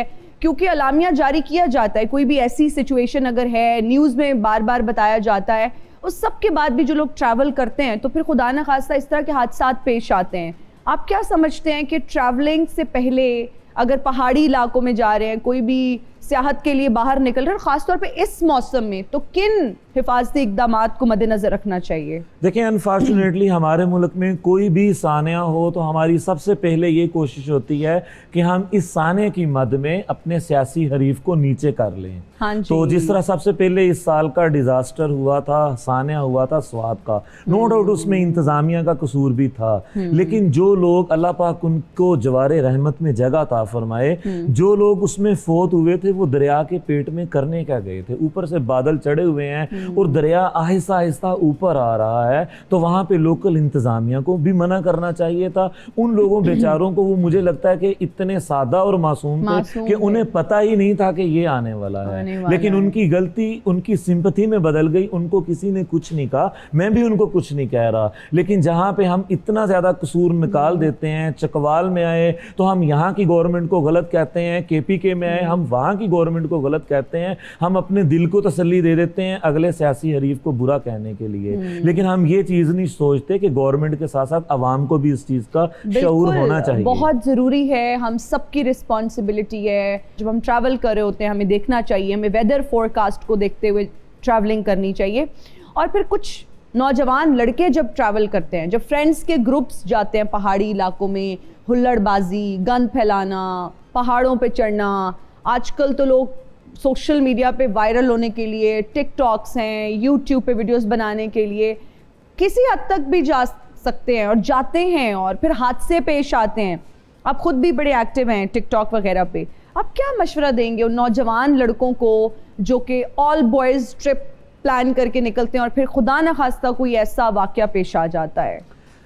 क्योंकि अलामिया जारी किया जाता है कोई भी ऐसी सिचुएशन अगर है न्यूज़ में बार बार बताया जाता है उस सब के बाद भी जो लोग ट्रैवल करते हैं तो फिर खुदा न खास्ता इस तरह के हादसात पेश आते हैं आप क्या समझते हैं कि ट्रैवलिंग से पहले अगर पहाड़ी इलाकों में जा रहे हैं कोई भी सियाहत के लिए बाहर निकल रहे हैं, और ख़ासतौर पे इस मौसम में, तो किन हिफाजती इक़दामात को मद्देनज़र रखना चाहिए? देखिए, अनफॉर्चुनेटली हमारे मुल्क में कोई भी सानिया हो तो हमारी सबसे पहले ये कोशिश होती है कि हम इस साने की मद में अपने सियासी हरीफ को नीचे कर लें। हाँ जी। तो जिस तरह सबसे पहले इस साल का डिजास्टर हुआ था, सानिया हुआ था स्वात का, नो डाउट उसमें इंतजामिया का कसूर भी था, लेकिन जो लोग, अल्लाह पाक उनको जवारे रहमत में जगह ता फरमाए, जो लोग उसमें फोत हुए थे वो दरिया के पेट में करने क्या गए थे? ऊपर से बादल चढ़े हुए हैं और दरिया आहिस्ता आहिस्ता ऊपर आ रहा है, तो वहां पे लोकल इंतजामिया को भी मना करना चाहिए था। उन लोगों बेचारों को, वो मुझे लगता है कि इतने सादा और मासूम थे कि उन्हें पता ही नहीं था कि ये आने वाला है, लेकिन उनकी गलती उनकी सिंपथी में बदल गई। उनको किसी ने कुछ नहीं कहा, मैं भी उनको कुछ नहीं कह रहा, लेकिन जहां पे हम इतना ज्यादा कसूर निकाल देते हैं, चकवाल में आए तो हम यहाँ की गवर्नमेंट को गलत कहते हैं, KPK में आए हम वहां की गवर्नमेंट को गलत कहते हैं, हम अपने दिल को तसल्ली दे देते हैं अगले सियासी हरीफ को बुरा कहने के लिए, लेकिन हम ये चीज नहीं सोचते कि गवर्नमेंट के साथ साथ अवाम को भी इस चीज का शऊर होना चाहिए। बहुत जरूरी है, हम सबकी रिस्पॉन्सिबिलिटी है। जब हम ट्रैवल कर रहे होते हैं हमें देखना चाहिए, हमें वेदर फोरकास्ट को देखते हुए ट्रैवलिंग करनी चाहिए। और फिर कुछ नौजवान लड़के जब ट्रैवल करते हैं, जब फ्रेंड्स के ग्रुप्स जाते हैं पहाड़ी इलाकों में, हुल्लड़बाजी, गंद फैलाना, पहाड़ों पे चढ़ना, आजकल तो लोग सोशल मीडिया पे वायरल होने के लिए टिकटॉक्स हैं, यूट्यूब पे वीडियोस बनाने के लिए किसी हद तक भी जा सकते हैं और जाते हैं, और फिर हादसे पेश आते हैं। आप खुद भी बड़े एक्टिव हैं टिकटॉक वगैरह पे, आप क्या मशवरा देंगे उन नौजवान लड़कों को जो कि ऑल बॉयज़ ट्रिप प्लान करके निकलते हैं और फिर खुदा न खास्ता कोई ऐसा वाकया पेश आ जाता है?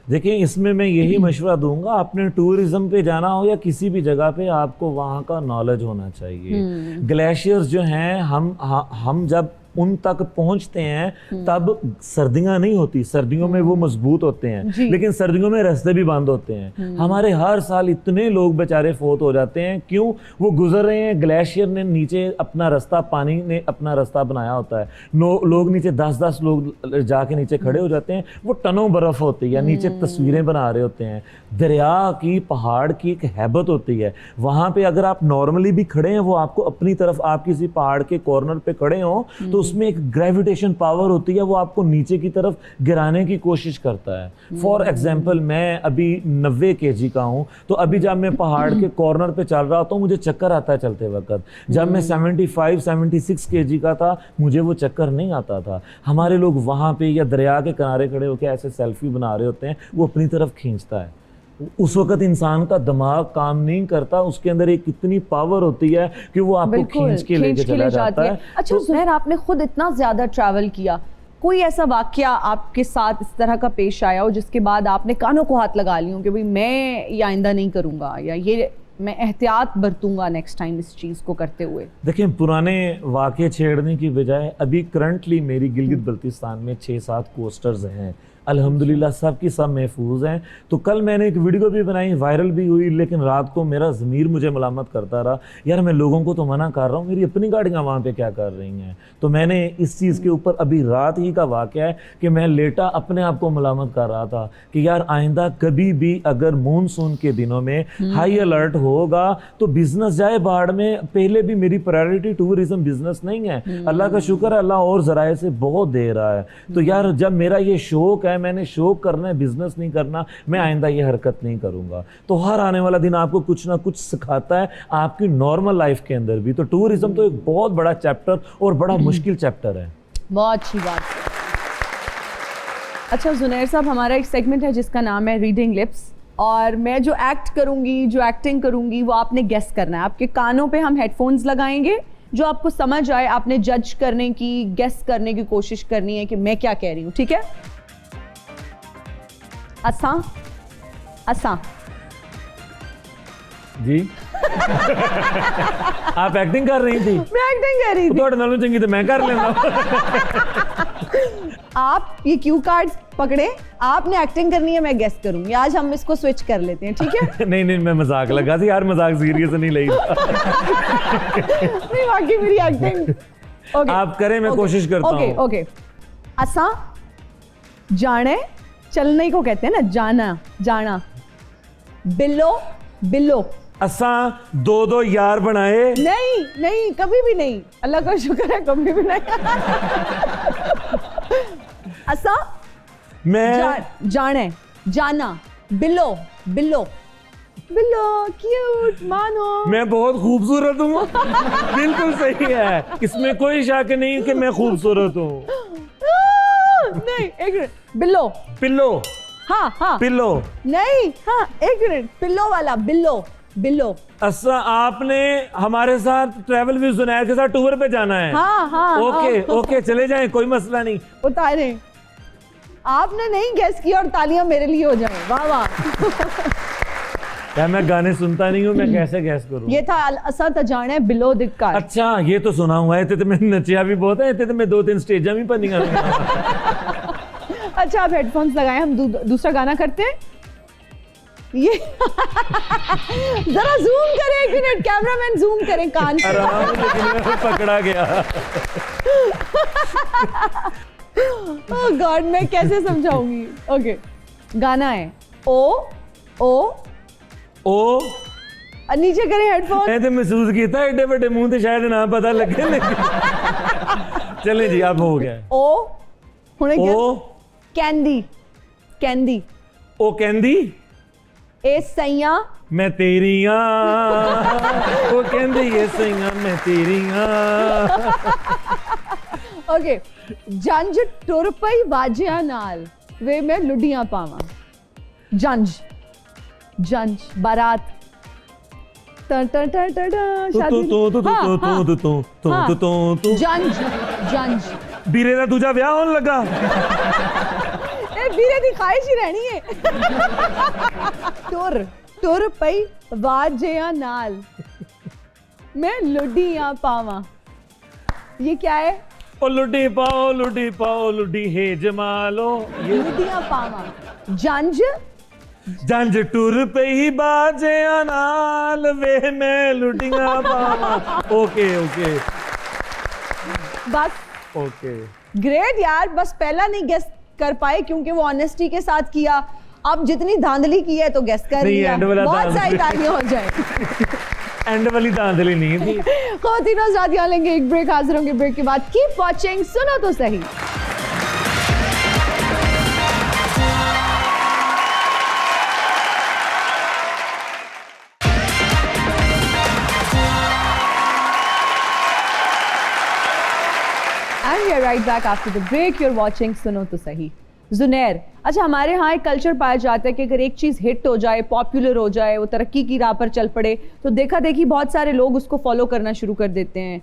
देखिए, इसमें मैं यही मशवरा दूंगा, आपने टूरिज्म पे जाना हो या किसी भी जगह पे, आपको वहाँ का नॉलेज होना चाहिए। ग्लेशियर्स जो हैं, हम जब उन तक पहुंचते हैं तब सर्दियां नहीं होती, सर्दियों में वो मजबूत होते हैं, लेकिन सर्दियों में रास्ते भी बंद होते हैं। हमारे हर साल इतने लोग बेचारे फोत हो जाते हैं, क्यों? वो गुजर रहे हैं, ग्लेशियर ने नीचे अपना रास्ता, पानी ने अपना रास्ता बनाया होता है, लोग नीचे 10-10 लोग जाके नीचे खड़े हो जाते हैं, वो टनों बर्फ होती है, नीचे तस्वीरें बना रहे होते हैं। दरिया की, पहाड़ की एक हैबत होती है, वहां पे अगर आप नॉर्मली भी खड़े हैं, वो आपको अपनी तरफ, आप किसी पहाड़ के कॉर्नर पे खड़े हो तो उसमें एक ग्रेविटेशन पावर होती है, वो आपको नीचे की तरफ गिराने की कोशिश करता है। फॉर एग्जाम्पल, मैं अभी 90 kg का हूँ, तो अभी जब मैं पहाड़ के कॉर्नर पे चल रहा होता हूँ मुझे चक्कर आता है चलते वक्त। जब मैं 75-76 kg का था मुझे वो चक्कर नहीं आता था। हमारे लोग वहाँ पे या दरिया के किनारे खड़े होकर ऐसे सेल्फी बना रहे होते हैं, वो अपनी तरफ खींचता है। उस वक्त इंसान का दिमाग काम नहीं करता, उसके अंदर एक इतनी पावर होती है कि वो आपको खींच के लेके चला जाता है। अच्छा ज़ुनैर, आपने खुद इतना ज़्यादा ट्रैवल किया, कोई ऐसा वाकया आपके साथ इस तरह का पेश आया हो जिसके बाद आपने कानों को हाथ लगा लिया कि भाई मैं ये आइंदा नहीं करूँगा, या ये मैं एहतियात बरतूंगा नेक्स्ट टाइम इस चीज़ को करते हुए? देखिए, पुराने वाक़े छेड़ने की बजाय अभी करंटली मेरी गिलगित बल्तिस्तान में 6-7 कोस्टर्स हैं, अल्हम्दुलिल्लाह सब की सब महफूज हैं। तो कल मैंने एक वीडियो भी बनाई, वायरल भी हुई, लेकिन रात को मेरा ज़मीर मुझे मलामत करता रहा, यार मैं लोगों को तो मना कर रहा हूँ, मेरी अपनी गाड़ियाँ वहाँ पे क्या कर रही हैं। तो मैंने इस चीज़ के ऊपर, अभी रात ही का वाक़या है कि मैं लेटा अपने आप को मलामत कर रहा था कि यार आइंदा कभी भी अगर मानसून के दिनों में हाई अलर्ट होगा तो बिजनेस जाए बाढ़ में। पहले भी मेरी प्रायोरिटी टूरिज्म बिजनेस नहीं है, अल्लाह का शुक्र है, अल्लाह और ज़राए से बहुत दे रहा है। तो यार जब मेरा ये शौक है, मैंने शौक करना है, बिजनेस नहीं करना, मैं आइंदा ये हरकत नहीं करूंगा। तो हर आने वाला दिन आपको कुछ ना कुछ सिखाता है आपकी नॉर्मल लाइफ के अंदर भी। तो टूरिज्म तो एक बहुत बड़ा चैप्टर और बड़ा मुश्किल चैप्टर है। बहुत अच्छी बात। अच्छा ज़ुनैर साहब, हमारा एक सेगमेंट है जिसका नाम है रीडिंग लिप्स, और मैं जो एक्ट करूंगी, जो एक्टिंग करूंगी, वो आपने गेस करना है। आपके कानों पे हम हेडफोन्स लगाएंगे, जो आपको समझ आए आपने जज करने की, गेस करने की कोशिश करनी है कि मैं क्या कह रही हूँ, ठीक है? असा असा जी आप एक्टिंग कर रही थी? मैं एक्टिंग कर रही थी। थोड़े नालों चंगी तो मैं कर लेना। आप ये क्यू कार्ड पकड़े, आपने एक्टिंग करनी है, मैं गेस करूंगी। आज हम इसको स्विच कर लेते हैं, ठीक है? नहीं नहीं, मैं मजाक लगा थी यार, मजाक सीरियस नहीं लगी। नहीं, बाकी मेरी एक्टिंग आप करें, मैं कोशिश करता हूँ। ओके। असा जाने, चलने को कहते हैं ना, जाना, जाना। बिल्लो, बिल्लो। असा दो दो यार बनाए। नहीं नहीं, कभी भी नहीं, अल्लाह का शुक्र है कभी भी नहीं। असा मैं जाने, जाना, बिल्लो बिल्लो बिल्लो, क्यूट मानो। मैं बहुत खूबसूरत हूँ। बिल्कुल सही है, इसमें कोई शक नहीं कि मैं खूबसूरत हूँ। नहीं, एक मिनट, बिल्लो। पिल्लो, हाँ हाँ, पिल्लो। नहीं, हाँ एक मिनट, पिल्लो वाला, बिल्लो बिल्लो। अच्छा, आपने हमारे साथ ट्रैवल विद जुनैर के साथ टूर पे जाना है? हाँ हाँ, ओके हाँ। ओके, चले जाएं, कोई मसला नहीं। उतारे, आपने नहीं गेस किया और तालियां मेरे लिए हो जाए। वाह वाह। क्या मैं गाने सुनता नहीं हूँ, मैं कैसे गैस करूँ? ये था असा तजाने बिलो दिक्कत। अच्छा, ये तो सुना हुआ है। तो मैं नचिया भी बहुत है, तो मैं 2-3 स्टेजा भी पढ़नी। अच्छा, आप हेडफोन्स लगाएं, हम दूसरा गाना करते हैं। ये जरा जूम करें, एक मिनट, कैमरामैन जूम करें कान से। आराम, लेकिन मैं पकड़ा गया। ओह गॉड, मैं कैसे समझाऊंगी। ओके, गाना है ओ ओ ओ, और नीचे करें हेडफोन। मैं तो महसूस किया था एडे बड़े मुंह से शायद ना पता लगे, लेकिन चलें जी, अब हो गया। ओ हुणे क्या? ओ कैंडी, कैंडी। ओ कहंदी ए सैया, मैं तेरिया। ओ कहंदी ये सैया मैं तेरिया। ओके, जंज टुर पई बाजिया नाल वे मैं लुडियां पावा। जंज, जंज बारात, टर टर टर टर टर, शादी। हाँ, हाँ। जंज, जंज। बीरे दा दूजा विआह होने लगा। ए बीरे दी ख्वाहिश ही रहनी है। टुर टुर पई बाजिया नाल मैं लुडियां पावा। ये क्या है? ओ लुडी पाओ लुडी हे जमालो। ये लुडियां पावा। जंज, जंज टुर पे ही बाजे नाल वे मैं लुडियां पावा। ओके ओके बस। ओके, ग्रेट यार, बस पहला नहीं गेस कर पाए क्योंकि वो ऑनेस्टी के साथ किया। अब जितनी धांधली की है तो गेस कर नहीं, लिया। एंड वाला बहुत सारी धांधली। तालियां हो जाए। एंड वाली धांधली नहीं थी। खवातीनो ज़ादियां लेंगे एक ब्रेक, हाजिर होंगे ब्रेक के बाद। कीप वॉचिंग, सुनो तो सही। And we are right back after the break. You're watching सुनो तो सही। जुनैर, अच्छा हमारे यहाँ एक कल्चर पाया जाता है कि अगर एक चीज़ हिट हो जाए, पॉपुलर हो जाए, वो तरक्की की राह पर चल पड़े, तो देखा देखी बहुत सारे लोग उसको फॉलो करना शुरू कर देते हैं।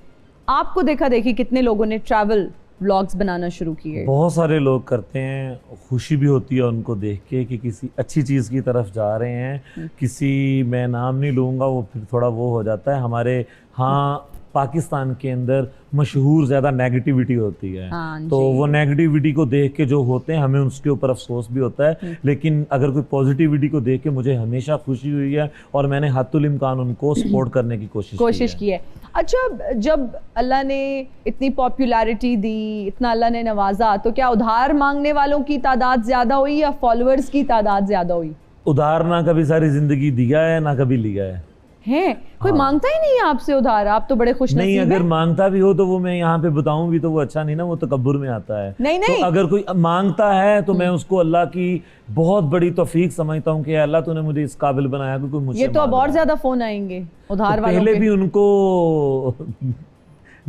आपको देखा देखी कितने लोगों ने ट्रैवल व्लॉग्स बनाना शुरू किए? बहुत सारे लोग करते हैं, खुशी भी होती है उनको देख के कि किसी अच्छी चीज़ की तरफ जा रहे हैं। किसी, मैं नाम नहीं लूँगा, वो फिर थोड़ा वो हो जाता है। हमारे हाँ पाकिस्तान के अंदर मशहूर ज़्यादा नेगेटिविटी होती है। हाँ तो जी। वो नेगेटिविटी को देख के जो होते हैं, हमें उसके ऊपर अफसोस भी होता है। लेकिन अगर कोई पॉजिटिविटी को देख के मुझे हमेशा खुशी हुई है और मैंने हत्तुल इम्कान उनको सपोर्ट करने की कोशिश की है। अच्छा, जब अल्लाह ने इतनी पॉपुलैरिटी दी, इतना अल्लाह ने नवाजा, तो क्या उधार मांगने वालों की तादाद ज्यादा हुई या फॉलोअर्स की तादाद ज्यादा हुई? उधार ना कभी सारी जिंदगी दिया है ना कभी लिया है। हैं? कोई मांगता ही नहीं है आपसे उधार, आप तो बड़े खुश नहीं, नसीब अगर हैं। मांगता भी हो तो वो मैं यहाँ पे बताऊं भी तो वो अच्छा नहीं ना, वो तकब्बुर में आता है। नहीं, तो नहीं। अगर कोई मांगता है तो मैं उसको अल्लाह की बहुत बड़ी तौफीक समझता हूँ कि अल्लाह तूने मुझे इस काबिल बनाया कि कोई मुझसे ये तो अब मांग और रहा है। ज्यादा फोन आएंगे उधार तो वालों पहले के। भी उनको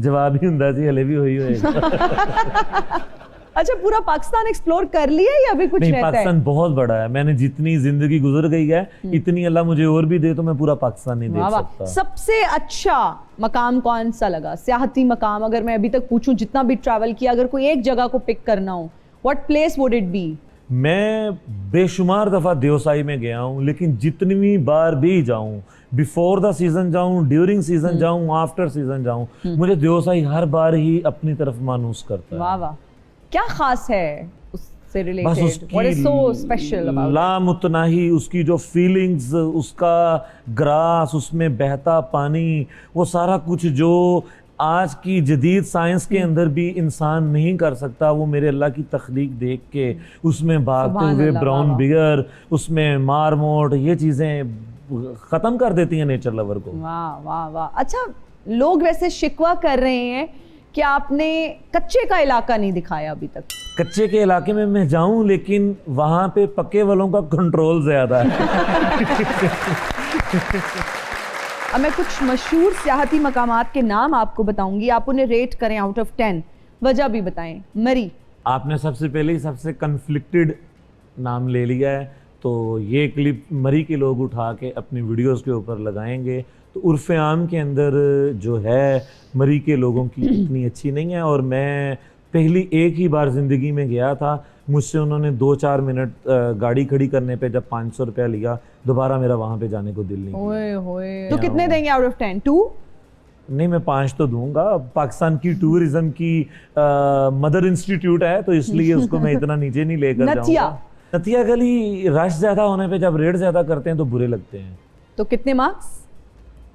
जवाब ही हुंदा सी, हले भी वही होएगा। अच्छा, पूरा पाकिस्तान एक्सप्लोर कर लिया या अभी कुछ नहीं, रहता है? पाकिस्तान बहुत बड़ा है। मैंने जितनी जिंदगी गुजर गई है, इतनी अल्लाह मुझे और भी दे तो मैं पूरा पाकिस्तान नहीं देख वाह वाह। सकता। सबसे अच्छा मकाम कौन सा लगा, सियाहती मकाम? अगर मैं अभी तक पूछूं, जितना भी ट्रैवल किया, अगर कोई एक जगह को पिक करना हो, what place would it be? मैं बेशुमार दफ़ा देवसाई में गया हूँ, लेकिन जितनी बार भी जाऊँ, बिफोर द सीजन जाऊँ, ड्यूरिंग सीजन जाऊँ, आफ्टर सीजन जाऊँ, मुझे देवसाई हर बार ही अपनी तरफ मानूस करता है। वाह वाह, क्या खास है उससे बस related? What is so special उसकी अबाउट? लामुतनाही, उसकी जो फीलिंग्स, उसका ग्रास, उसमें बहता पानी, वो सारा कुछ जो आज की जदीद साइंस के अंदर भी इंसान नहीं कर सकता, वो मेरे अल्लाह की तख्लीक देख के, उसमें भागते सुभान हुए अल्लाह, ब्राउन वाह। बिगर, उसमें मारमोट, ये चीज़ें खत्म कर देती हैं नेचर लवर को। वाह वाह वाह। अच्छा, लोग वैसे शिकवा कर रहे हैं कि आपने कच्चे का इलाका नहीं दिखाया अभी तक। कच्चे के इलाके में मैं जाऊं, लेकिन वहां पे पक्के वालों का कंट्रोल ज्यादा है। अब मैं कुछ मशहूर सियाहती मकामात के नाम आपको बताऊंगी, आप उन्हें रेट करें आउट ऑफ 10, वजह भी बताएं। मरी, आपने सबसे पहले ही सबसे कन्फ्लिक्टेड नाम ले लिया है, तो ये क्लिप मरी के लोग उठा के अपनी वीडियोस के ऊपर लगाएंगे, तो उर्फ़ आम के अंदर जो है मरी के लोगों की इतनी अच्छी नहीं है। और मैं पहली एक ही बार ज़िंदगी में गया था, मुझसे उन्होंने 2-4 मिनट गाड़ी खड़ी करने पे जब 500 रुपया लिया, दोबारा मेरा वहाँ पे जाने को दिल नहीं किया। ओए होए। तो कितने देंगे आउट ऑफ 10? 2? नहीं, मैं 5 तो दूंगा। पाकिस्तान की टूरिज्म की मदर इंस्टीट्यूट है, तो इसलिए उसको मैं इतना नीचे नहीं लेकर जाऊंगा। नतिया गली रश ज्यादा होने पे जब रेट ज्यादा करते हैं तो बुरे लगते हैं। तो कितने marks?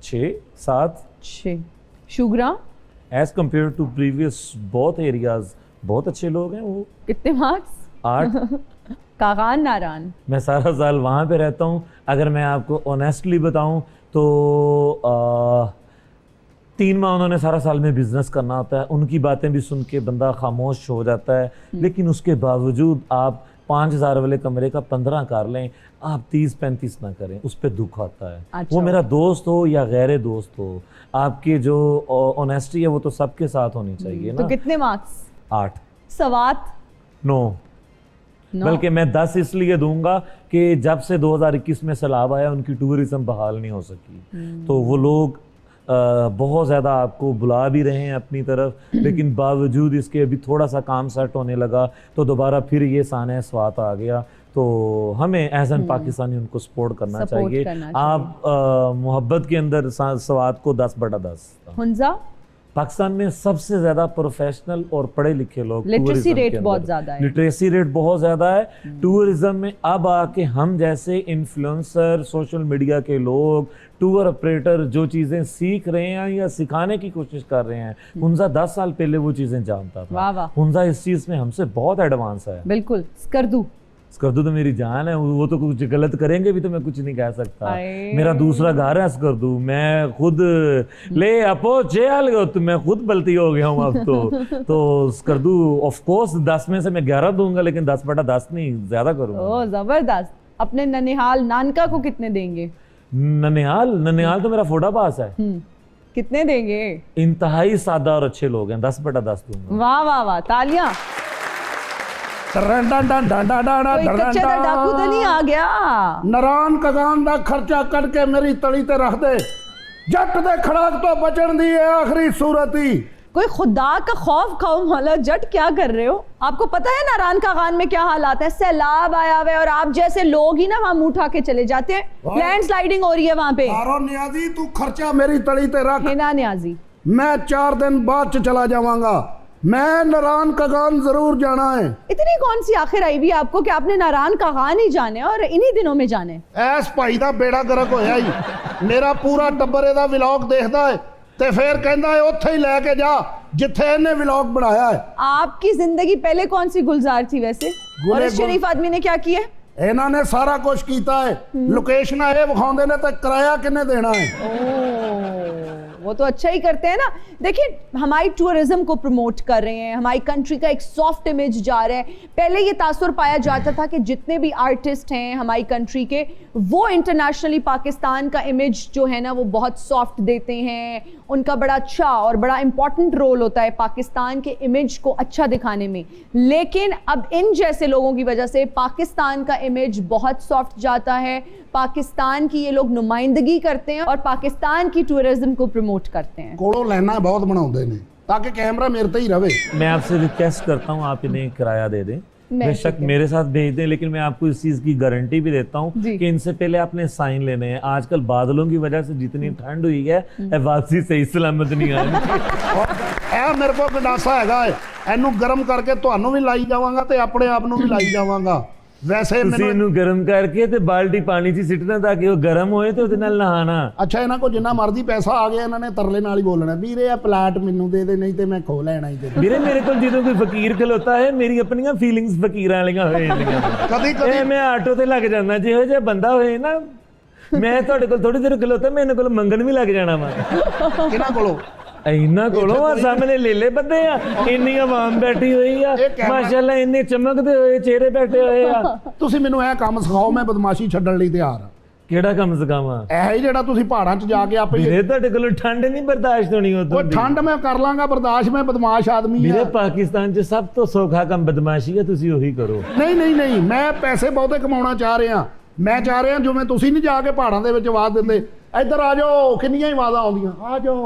6-7। 6। Sughra, as compare to previous both areas बहुत अच्छे लोग हैं वो। कितने मार्क्स? 8। कागान नारान, मैं सारा साल वहाँ पे रहता हूँ। अगर मैं आपको ऑनेस्टली बताऊँ तो 3 माह उन्होंने सारा साल में बिजनेस करना होता है, उनकी बातें भी सुन के बंदा खामोश हो जाता है। लेकिन उसके बावजूद आप 5,000 वाले कमरे का 15 कर लें, आप 30-35 ना करें, उस पर दुख आता है। अच्छा। वो मेरा दोस्त हो या गैर दोस्त हो, आपके जो ऑनेस्टी है वो तो सबके साथ होनी चाहिए ना। तो कितने मार्क्स? 8। सवात 9। बल्कि मैं 10 इसलिए दूंगा कि जब से 2021 में सैलाब आया उनकी टूरिज्म बहाल नहीं हो सकी, तो वो लोग बहुत ज़्यादा आपको बुला भी रहे हैं अपनी तरफ, लेकिन बावजूद इसके अभी थोड़ा सा काम सेट होने लगा तो दोबारा फिर ये साने स्वात आ गया। तो हमें एज एन पाकिस्तानी उनको सपोर्ट करना चाहिए। आप मोहब्बत के अंदर स्वात को 10/10। हुंजा, पाकिस्तान में सबसे ज्यादा प्रोफेशनल और पढ़े लिखे लोग, लिटरेसी रेट बहुत ज्यादा है। लिटरेसी रेट बहुत ज्यादा है टूरिज्म में। अब आके हम जैसे इन्फ्लुएंसर, सोशल मीडिया के लोग, टूर ऑपरेटर जो चीजें सीख रहे हैं या सिखाने की कोशिश कर रहे हैं, हुंजा 10 साल पहले वो चीजें जानता था। वाह वाह। हुंजा इस चीज में हमसे बहुत एडवांस है। बिल्कुल। स्कर्दू, स्कर्दू तो मेरी जान है, वो तो कुछ गलत करेंगे भी तो मैं कुछ नहीं कह सकता। मेरा दूसरा घर है स्कर्दू, मैं खुद ले अपो जेल गो, तो मैं खुद बल्ती हो गया हूँ अब तो स्कर्दू ऑफ कोर्स 10 में से मैं 11 दूंगा, लेकिन 10/10 नहीं, ज्यादा करूंगा। ओ जबरदस्त। अपने ननिहाल नानका को कितने देंगे? ननिहाल तो मेरा फोटा पास है। कितने देंगे? इंतहाई सादा और अच्छे लोग हैं, 10/10 दूंगा। वाह वाह वाह, तालियां। कोई कच्चे दा डाकू तो नहीं आ गया? नारान कगान दा खर्चा कट के मेरी तली ते रख दे, जट दे खड़ाक तो बचन दी है आखिरी सूरत ही। कोई खुदा का खौफ खाओ मौला, जट क्या कर रहे हो? आपको पता है नारान कागान में क्या हालात है? सैलाब आया हुआ है और आप जैसे लोग ही ना वहां मुंह उठा के चले जाते हैं। लैंडस्लाइडिंग हो रही है वहां पे। नियाजी तू खर्चा मेरी तली ते रख। हिना न्याजी, मैं 4 दिन बाद चला जावांगा, मैं नारान कागान जरूर जाना है। इतनी कौन सी आखिर आई भी आपको कि आपने नारान कागान ही जाने और इन्हीं दिनों में जाने? ऐस भाई दा बेड़ा गर्क होया ही, मेरा पूरा टब्बर एदा व्लॉग देखदा है ते फिर कहंदा है उत्थे ही लेके जा जिथे इन्हें व्लॉग बनाया है। आपकी जिंदगी पहले कौन सी गुलजार थी वैसे? और इस शरीफ आदमी ने क्या किया? इन्हों ने सारा कुछ किया है, लोकेशन ये विखाते ने, तो किराया किन्ने देना है? वो तो अच्छा ही करते हैं ना। देखिए, हमारी टूरिज्म को प्रमोट कर रहे हैं, हमारी कंट्री का एक सॉफ्ट इमेज जा रहा है। पहले ये तासुर पाया जाता था कि जितने भी आर्टिस्ट हैं हमारी कंट्री के, वो इंटरनेशनली पाकिस्तान का इमेज जो है ना वो बहुत सॉफ्ट देते हैं। उनका बड़ा अच्छा और बड़ा इंपॉर्टेंट रोल होता है पाकिस्तान के इमेज को अच्छा दिखाने में। लेकिन अब इन जैसे लोगों की वजह से पाकिस्तान का इमेज बहुत सॉफ्ट जाता है। पाकिस्तान की ये लोग नुमाइंदगी करते हैं और पाकिस्तान की टूरिज्म को प्रमोट करते हैं। कोड़ों लाइना बहुत बनाते हैं ताकि कैमरा मेरे ते ही रहे। मैं आपसे रिक्वेस्ट करता हूँ आप इन्हें किराया दे दें, बेशक मेरे साथ भेज दें, लेकिन मैं आपको इस चीज की गारंटी भी देता हूँ कि इनसे पहले आपने साइन लेने हैं। आजकल बादलों की वजह से जितनी ठंड हुई है, वापसी सही सलामत नहीं आई। मेरे को गंडासा है, एनू गर्म करके तुहानू भी लाई जावांगा ते अपने आप नू भी लाई जावांगा। वैसे मैंने गर्म करके ते बाल्टी पानी च सिटना ताकि वो गर्म होए ते उहदे नाल नहाना। अच्छा, इन्हां को जिन्ना मर्जी पैसा आ गया, इन्हां ने तरले नाल ही बोलना, वीरे आ प्लाट मैनू दे दे, नहीं ते मैं खो लेना ही तेरे। वीरे मेरे कोल ਜਦੋਂ कोई फकीर खलोता है, मेरी अपनी फीलिंग्स फकीरां वालियां हो जांदियां। कदी कदी मैं आटो ते लग जांदा, जिहो जिहा बंदा होए ना मैं ਤੁਹਾਡੇ ਕੋਲ ਥੋੜੀ ਦੇਰ ਖਲੋਤਾ ਮੈਨੂੰ ਕੋਲ ਮੰਗਣ ਵੀ ਲੱਗ ਜਾਣਾ ਵਾ ਕਿਹਨਾਂ ਕੋਲੋਂ ਇੰਨਾ ਕੋਲੋਂ ਆ ਸਾਹਮਣੇ ਲੇਲੇ ਬੱਦੇ ਆ ਇੰਨੀ ਆਵਾਮ ਬੈਠੀ ਹੋਈ ਆ ਮਾਸ਼ਾਅੱਲਾ ਇੰਨੇ ਚਮਕਦੇ ਹੋਏ ਚਿਹਰੇ ਬੈਠੇ ਹੋਏ ਆ ਤੁਸੀਂ ਮੈਨੂੰ ਇਹ ਕੰਮ ਸਿਖਾਓ ਮੈਂ ਬਦਮਾਸ਼ੀ ਛੱਡਣ ਲਈ ਤਿਆਰ ਆ ਕਿਹੜਾ ਕੰਮ ਸਿਖਾਵਾਂ ਇਹ ਹੀ ਜਿਹੜਾ ਤੁਸੀਂ ਪਹਾੜਾਂ 'ਚ ਜਾ ਕੇ ਆਪੇ ਵੀਰੇ ਤੁਹਾਡੇ ਕੋਲ ਠੰਡ ਨਹੀਂ ਬਰਦਾਸ਼ਤ ਹੋਣੀ ਉਦੋਂ ਉਹ ਠੰਡ ਮੈਂ ਕਰ ਲਾਂਗਾ ਬਰਦਾਸ਼ਤ ਮੈਂ ਬਦਮਾਸ਼ ਆਦਮੀ ਵੀਰੇ ਆ ਪਾਕਿਸਤਾਨ 'ਚ ਸਭ ਤੋਂ ਸੌਖਾ ਕੰਮ ਬਦਮਾਸ਼ੀ ਹੈ ਤੁਸੀਂ ਉਹੀ ਕਰੋ ਨਹੀਂ ਮੈਂ ਪੈਸੇ ਬਹੁਤੇ ਕਮਾਉਣਾ ਚਾਹ ਰਿਹਾ ਮੈਂ ਚਾਹ ਰਿਹਾ ਜਿਵੇਂ ਤੁਸੀਂ ਨਹੀਂ ਜਾ ਕੇ ਪਹਾੜਾਂ ਦੇ ਵਿੱਚ ਆਵਾਜ਼ ਦਿੰਦੇ ਇੱਧਰ ਆ ਜਾਓ ਕਿੰਨੀਆਂ ਹੀ ਆਵਾਜ਼ਾਂ ਆਉਂਦੀਆਂ ਆ ਜਾਓ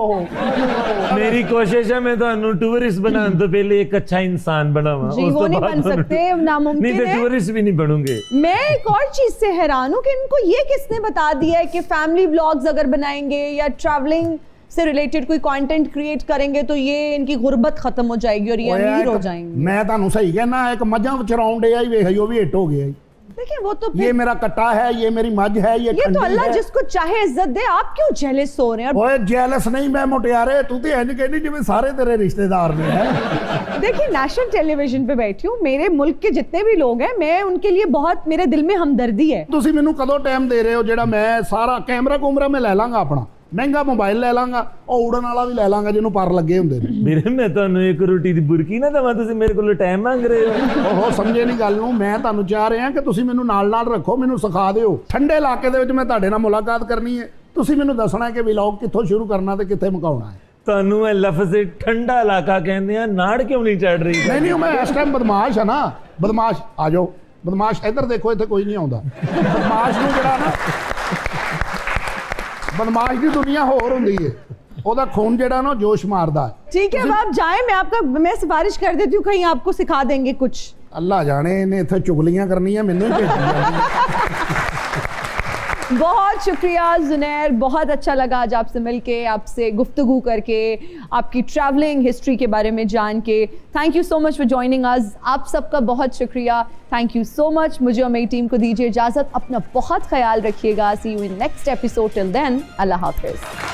मेरी कोशिश है मैं ਤੁਹਾਨੂੰ टूरिस्ट बनाने तो पहले एक अच्छा इंसान बनावा जी वो नहीं बन सकते, नामुमकिन नहीं तो है। टूरिस्ट भी नहीं बनूंगे मैं एक और चीज से हैरान हूँ कि इनको ये किसने बता दिया है कि फैमिली व्लॉग्स अगर बनाएंगे या ट्रैवलिंग से रिलेटेड कोई कंटेंट क्रिएट करेंगे तो ये इनकी गुर्बत खत्म हो जाएगी और ये अमीर हो जाएंगे। मैं ਤੁਹਾਨੂੰ ਸਹੀ ਕਹਿਣਾ ਇੱਕ ਮੱਝਾਂ ਚਰਾਉਣ ਡਿਆ ਹੀ ਵੇਖ ਉਹ ਵੀ ਹਿੱਟ ਹੋ ਗਿਆ ਜੀ देखिए वो तो ये मेरा कट्टा है ये मेरी मझ है ये तो ठंडी अल्लाह है। जिसको चाहे इज्जत दे, आप क्यों जेलस हो रहे हैं? ओए जेलस नहीं मैं मुटियारे तू तो इंज कहनी जिवें सारे तेरे रिश्तेदार ने हैं देखिए नेशनल टेलीविजन पे बैठी हूँ, मेरे मुल्क के जितने भी लोग हैं मैं उनके लिए बहुत मेरे दिल में हमदर्दी है। ਤੁਸੀਂ ਮੈਨੂੰ ਕਦੋਂ ਟਾਈਮ ਦੇ ਰਹੇ ਹੋ ਜਿਹੜਾ ਮੈਂ ਸਾਰਾ ਕੈਮਰਾ ਕੁਮਰਾ ਮੈਂ ਲੈ ਲਾਂਗਾ ਆਪਣਾ ਮਹਿੰਗਾ ਮੋਬਾਈਲ ਲੈ ਲਾਂਗਾ ਉਹ ਉੜਨ ਵਾਲਾ ਵੀ ਲੈ ਲਾਂਗਾ ਜਿਹਨੂੰ ਪਰ ਲੱਗੇ ਹੁੰਦੇ ਨੇ ਵੀਰੇ ਮੈਂ ਤੁਹਾਨੂੰ ਇੱਕ ਰੋਟੀ ਦੀ ਬੁਰਕੀ ਨਾ ਦਵਾਂ ਤੁਸੀਂ ਮੇਰੇ ਕੋਲ ਟਾਈਮ ਮੰਗ ਰਹੇ ਹੋ ਉਹ ਸਮਝੇ ਨਹੀਂ ਗੱਲ ਨੂੰ ਮੈਂ ਤੁਹਾਨੂੰ ਚਾਹ ਰਿਹਾ ਕਿ ਤੁਸੀਂ ਮੈਨੂੰ ਨਾਲ ਰੱਖੋ ਮੈਨੂੰ ਸਿਖਾ ਦਿਓ ਠੰਡੇ ਇਲਾਕੇ ਦੇ ਵਿੱਚ ਮੈਂ ਤੁਹਾਡੇ ਨਾਲ ਮੁਲਾਕਾਤ ਕਰਨੀ ਹੈ ਤੁਸੀਂ ਮੈਨੂੰ ਦੱਸਣਾ ਹੈ ਕਿ ਵਲੌਗ ਕਿੱਥੋਂ ਸ਼ੁਰੂ ਕਰਨਾ ਤੇ ਕਿੱਥੇ ਮੁਕਾਉਣਾ ਹੈ ਤੁਹਾਨੂੰ ਇਹ ਲਫ਼ਜ਼ ਠੰਡਾ ਇਲਾਕਾ ਕਹਿੰਦੇ ਆ ਨਾੜ ਕਿਉਂ ਨਹੀਂ ਚੜ ਰਹੀ ਨਹੀਂ ਮੈਂ ਇਸ ਟਾਈਮ ਬਦਮਾਸ਼ ਆ ਨਾ ਬਦਮਾਸ਼ ਆ ਜਾਓ ਬਦਮਾਸ਼ ਇੱਧਰ ਦੇਖੋ ਇੱਥੇ ਕੋਈ ਨਹੀਂ ਆਉਂਦਾ ਬਦਮਾਸ਼ ਨੂੰ ਜਿਹੜਾ ਨਾ बदमाश की दुनिया होर हुंदी है ओदा खून जेड़ा ना जोश मारदा है ठीक है अब आप जाएं मैं सिफारिश कर देती हूँ कहीं आपको सिखा देंगे कुछ। अल्लाह जाने इन्हें इत्थे चुगलियां करनियां मैनूं बहुत शुक्रिया ज़ुनैर, बहुत अच्छा लगा आज आपसे मिलके, आपसे गुफ्तगू करके, आपकी ट्रैवलिंग हिस्ट्री के बारे में जान के। Thank you so much for joining us. आप सबका बहुत शुक्रिया, थैंक यू सो मच। मुझे और मेरी टीम को दीजिए इजाज़त, अपना बहुत ख्याल रखिएगा। See you in next episode, till then अल्लाह हाफिज़।